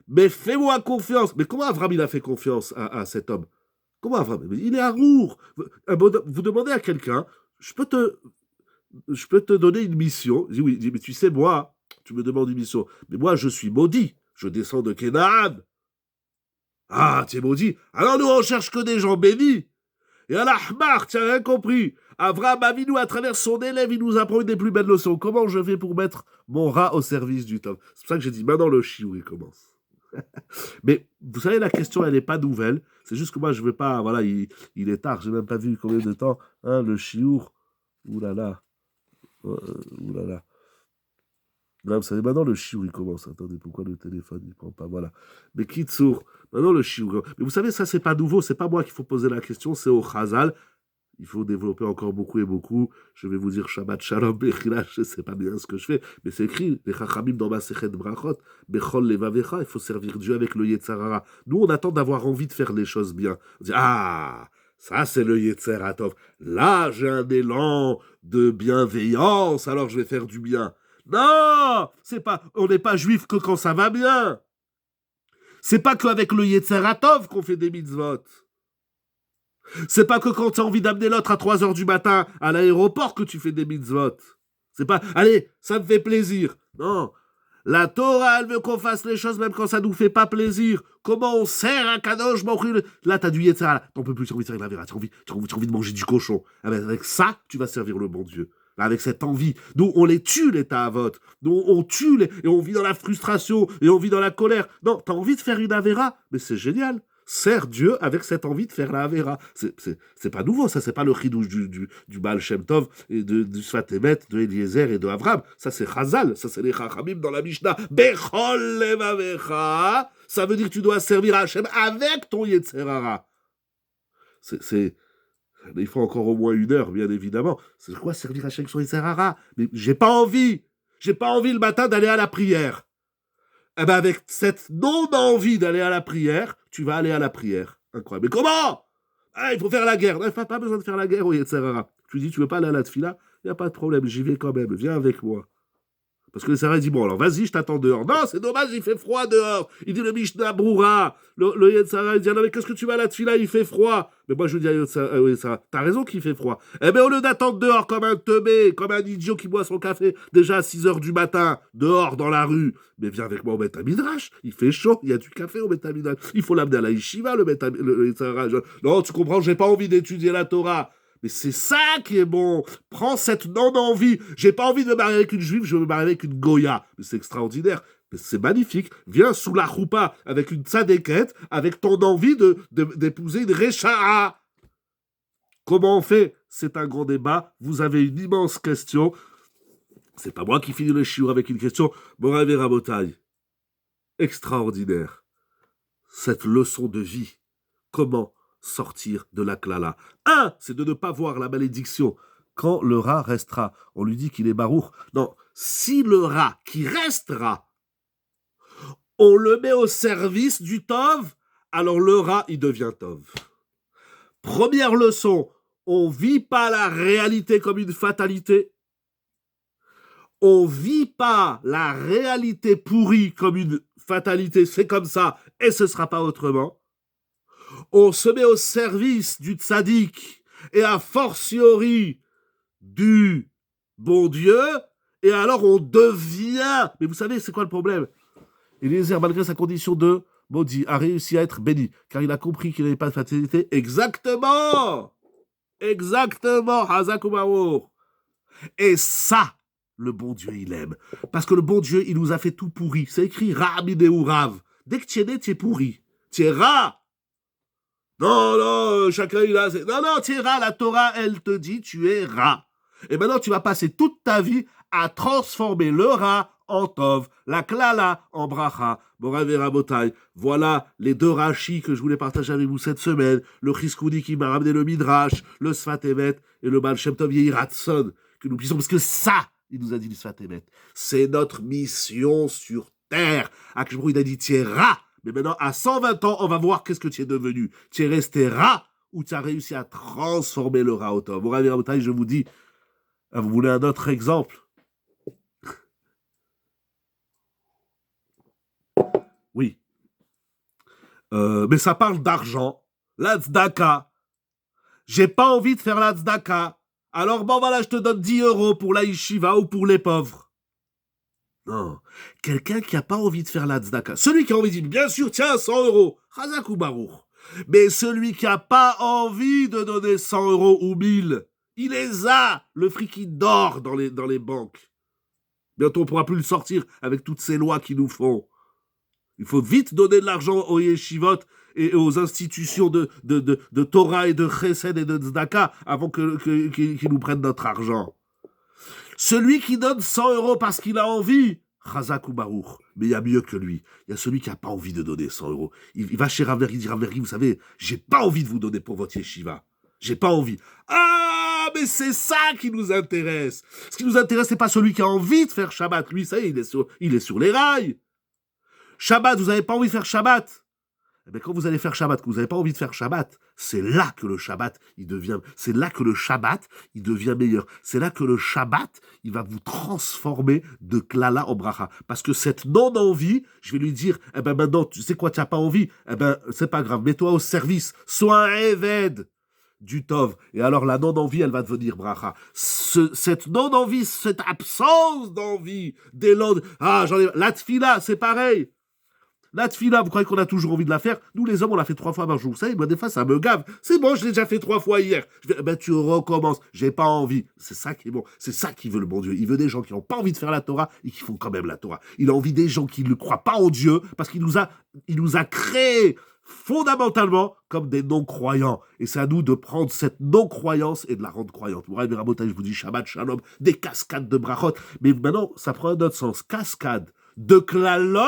mais fais-moi confiance. Mais comment Abraham, il a fait confiance à cet homme? Comment Abraham? Il est Harour. Vous demandez à quelqu'un, je peux te donner une mission. Il dit oui, mais tu sais, moi, tu me demandes une mission. Mais moi, je suis maudit. Je descends de Canaan. Ah, tu es maudit. Alors nous, on cherche que des gens bénis. Et Al-Ahmar, tu n'as rien compris. Avraham Avinu, à travers son élève, il nous apprend une des plus belles leçons. Comment je fais pour mettre mon rat au service du Tov? C'est pour ça que j'ai dit, maintenant le chiour, il commence. Mais vous savez, la question, elle n'est pas nouvelle. C'est juste que moi, je ne veux pas... Voilà, il est tard, je n'ai même pas vu combien de temps. Hein, le chiour. Ouh là là. Ouh là là. Là, vous savez, maintenant le chiour, il commence. Attendez, pourquoi le téléphone, il ne prend pas? Voilà. Mais Kitsour, maintenant le chiour. Mais vous savez, ça, c'est pas nouveau. C'est pas moi qu'il faut poser la question, c'est au Chazal. Il faut développer encore beaucoup et beaucoup. Je vais vous dire Shabbat Shalom, Bechila, je ne sais pas bien ce que je fais, mais c'est écrit, les Chachamim dans Masechet Brachot, Bechol Levavecha, il faut servir Dieu avec le Yetzarara. Nous, on attend d'avoir envie de faire les choses bien. On dit, ah, ça c'est le Yetzaratov. Là, j'ai un élan de bienveillance, alors je vais faire du bien. Non, on n'est pas juif que quand ça va bien. C'est pas qu'avec le Yetzaratov qu'on fait des mitzvot. C'est pas que quand tu as envie d'amener l'autre à 3h du matin à l'aéroport que tu fais des mitzvot. C'est pas, allez, ça me fait plaisir. Non. La Torah, elle veut qu'on fasse les choses même quand ça nous fait pas plaisir. Comment on sert un kadosh baruch. Là, t'as du yetzara. T'en peux plus, tu as envie de faire la vera. Tu as envie de manger du cochon. Avec ça, tu vas servir le bon Dieu. Avec cette envie. Nous, on les tue, les ta'avot. Nous, on tue, et on vit dans la frustration, et on vit dans la colère. Non, t'as envie de faire une avera, mais c'est génial. Sert Dieu avec cette envie de faire la avera. C'est pas nouveau, ça, c'est pas le chidouche du Baal Shem Tov, et du Sfat Emet, de Eliezer et de Avraham. Ça, c'est Chazal, ça, c'est les Chachamim dans la Mishnah. Bechol levavecha, ça veut dire que tu dois servir Hachem avec ton Yetzerara. Il faut encore au moins 1 heure, bien évidemment. C'est quoi servir Hachem sur Yetzer Hara? Mais j'ai pas envie. J'ai pas envie le matin d'aller à la prière. Eh ben avec cette non-envie d'aller à la prière, tu vas aller à la prière. Incroyable. Mais comment? Ah, il faut faire la guerre. Non, il n'y a pas besoin de faire la guerre au Yetzer Hara. Tu dis, tu veux pas aller à la tefila? Il n'y a pas de problème, j'y vais quand même. Viens avec moi. Parce que le Sarah dit, bon, alors vas-y, je t'attends dehors. Non, c'est dommage, il fait froid dehors. Il dit le Mishnah Broura. Le Yetzara, il dit, non, mais qu'est-ce que tu vas là-dessus là, il fait froid. Mais moi, je lui dis à Yetzara, t'as raison qu'il fait froid. Eh bien, au lieu d'attendre dehors comme un teubé, comme un idiot qui boit son café déjà à 6 heures du matin, dehors dans la rue, mais viens avec moi au Beth Midrash. Il fait chaud, il y a du café au Beth Midrash. Il faut l'amener à la Yeshiva, le Yetzara. Non, tu comprends, j'ai pas envie d'étudier la Torah. Mais c'est ça qui est bon. Prends cette non-envie. J'ai pas envie de me marier avec une juive, je veux me marier avec une goya. Mais c'est extraordinaire. Mais c'est magnifique. Viens sous la choupa avec une tzadékette, avec ton envie d'épouser une récha'a. Comment on fait? C'est un grand débat. Vous avez une immense question. C'est pas moi qui finis le shiur avec une question. Morav et Rabotai. Extraordinaire. Cette leçon de vie. Comment sortir de la klala? C'est de ne pas voir la malédiction quand le rat restera. On lui dit qu'il est barour. Non, si le rat qui restera, on le met au service du tov, alors le rat, il devient tov. Première leçon, on vit pas la réalité comme une fatalité. On vit pas la réalité pourrie comme une fatalité. C'est comme ça et ce sera pas autrement. On se met au service du tzaddik et a fortiori du bon Dieu, et alors on devient... Mais vous savez, c'est quoi le problème? Eliezer, malgré sa condition de maudit, a réussi à être béni, car il a compris qu'il n'avait pas de fatalité. Exactement. Hazak Umaor. Et ça, le bon Dieu, il aime. Parce que le bon Dieu, il nous a fait tout pourri. C'est écrit Ra'amideu Rav. Dès que tu es né, tu es pourri. Tu es rat. Non, chacun il a... Non, tu es rat, la Torah, elle te dit, tu es rat. Et maintenant, tu vas passer toute ta vie à transformer le rat en tov, la klala en bracha. Morav et Rabotai, voilà les 2 rachis que je voulais partager avec vous cette semaine. Le Chiskouni qui m'a ramené le Midrash, le Sfat Emet et le Baal Shem Tov Yehiratson, que nous puissions, parce que ça, il nous a dit le Sfat Emet, c'est notre mission sur terre. Akshbrou, il a dit, tu es rat. Mais maintenant, à 120 ans, on va voir qu'est-ce que tu es devenu. Tu es resté rat ou tu as réussi à transformer le rat au tov. Morav et Rabotai, je vous dis, vous voulez un autre exemple? Oui. Mais ça parle d'argent. La tzedaka. J'ai pas envie de faire la tzedaka. Alors bon voilà, je te donne 10 € pour la yeshiva ou pour les pauvres. Non. Quelqu'un qui a pas envie de faire la tzedaka. Celui qui a envie de dire, bien sûr, tiens, 100 €. Chazak ou barour. Mais celui qui a pas envie de donner 100 € ou 1000, il les a. Le fric, il dort dans les banques. Bientôt, on pourra plus le sortir avec toutes ces lois qui nous font. Il faut vite donner de l'argent aux yeshivot et aux institutions de Torah et de Chesed et de Tzedaka avant qu'ils nous prennent notre argent. Celui qui donne 100 € parce qu'il a envie, Chazak ou Baruch. Mais il y a mieux que lui. Il y a celui qui n'a pas envie de donner 100 €. Il va chez Raveri, il dit Raveri, vous savez, j'ai pas envie de vous donner pour votre yeshiva. J'ai pas envie. Ah, mais c'est ça qui nous intéresse. Ce qui nous intéresse, c'est pas celui qui a envie de faire Shabbat. Lui, ça y est, il est sur les rails. Shabbat, vous n'avez pas envie de faire Shabbat. Eh bien, quand vous allez faire Shabbat, que vous n'avez pas envie de faire Shabbat, c'est là que le Shabbat, il devient meilleur. C'est là que le Shabbat, il va vous transformer de klala en bracha. Parce que cette non-envie, je vais lui dire, eh ben maintenant, tu sais quoi, tu n'as pas envie, eh ben, c'est pas grave, mets-toi au service, sois un éved du tov. Et alors, la non-envie, elle va devenir bracha. Cette non-envie, cette absence d'envie, la tfila, c'est pareil. La tfila, vous croyez qu'on a toujours envie de la faire? Nous, les hommes, on l'a fait 3 fois par jour. Vous savez, moi, des fois, ça me gave. C'est bon, je l'ai déjà fait 3 fois hier. Tu recommences. J'ai pas envie. C'est ça qui est bon. C'est ça qu'il veut le bon Dieu. Il veut des gens qui n'ont pas envie de faire la Torah et qui font quand même la Torah. Il a envie des gens qui ne croient pas en Dieu parce qu'il nous a créés fondamentalement comme des non-croyants. Et c'est à nous de prendre cette non-croyance et de la rendre croyante. Morav et Rabotai, je vous dis Shabbat Shalom, des cascades de brachot. Mais maintenant, ça prend un autre sens. Cascade de klalot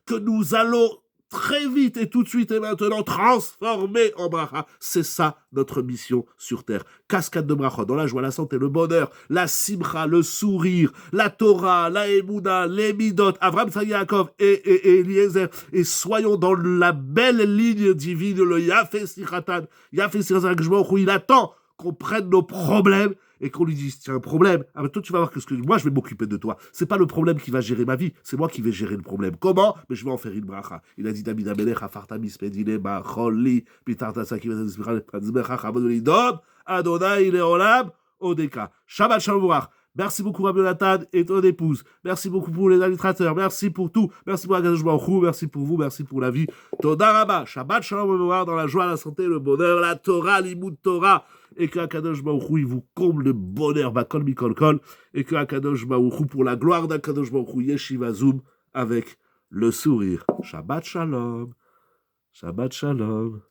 que nous allons très vite et tout de suite et maintenant transformer en bracha. C'est ça notre mission sur terre. Cascade de bracha, dans la joie, la santé, le bonheur, la simcha, le sourire, la Torah, la Emouna, les Midot, Avraham, Yitzhak, Yaakov et Eliezer. Et soyons dans la belle ligne divine, le Yafé Sichatan, Yafé Sichatan, où il attend qu'on prenne nos problèmes et qu'on lui dise, tiens, un problème, ah ben toi tu vas voir que moi je vais m'occuper de toi. C'est pas le problème qui va gérer ma vie, c'est moi qui vais gérer le problème. Comment? Mais je vais en faire une bracha. Il a dit David Amelech, Afartamis Medine, Bacholi, Pitartasa qui va se Adonai Leolam, Odeka. Shabbat Shalom. Merci beaucoup Rabbi Jonathan et ton épouse. Merci beaucoup pour les administrateurs. Merci pour tout. Merci pour Akadosh Baruch Hu. Merci pour vous. Merci pour la vie. Toda Rabba. Shabbat Shalom dans la joie, la santé, le bonheur, la Torah, l'imoud Torah. Et que Akadosh Baruch Hu, il vous comble de bonheur. Bakol Mikol Kol. Et que Akadosh Baruch Hu, pour la gloire d'Akadosh Baruch Hu, Yeshiva Zoom avec le sourire. Shabbat Shalom. Shabbat Shalom.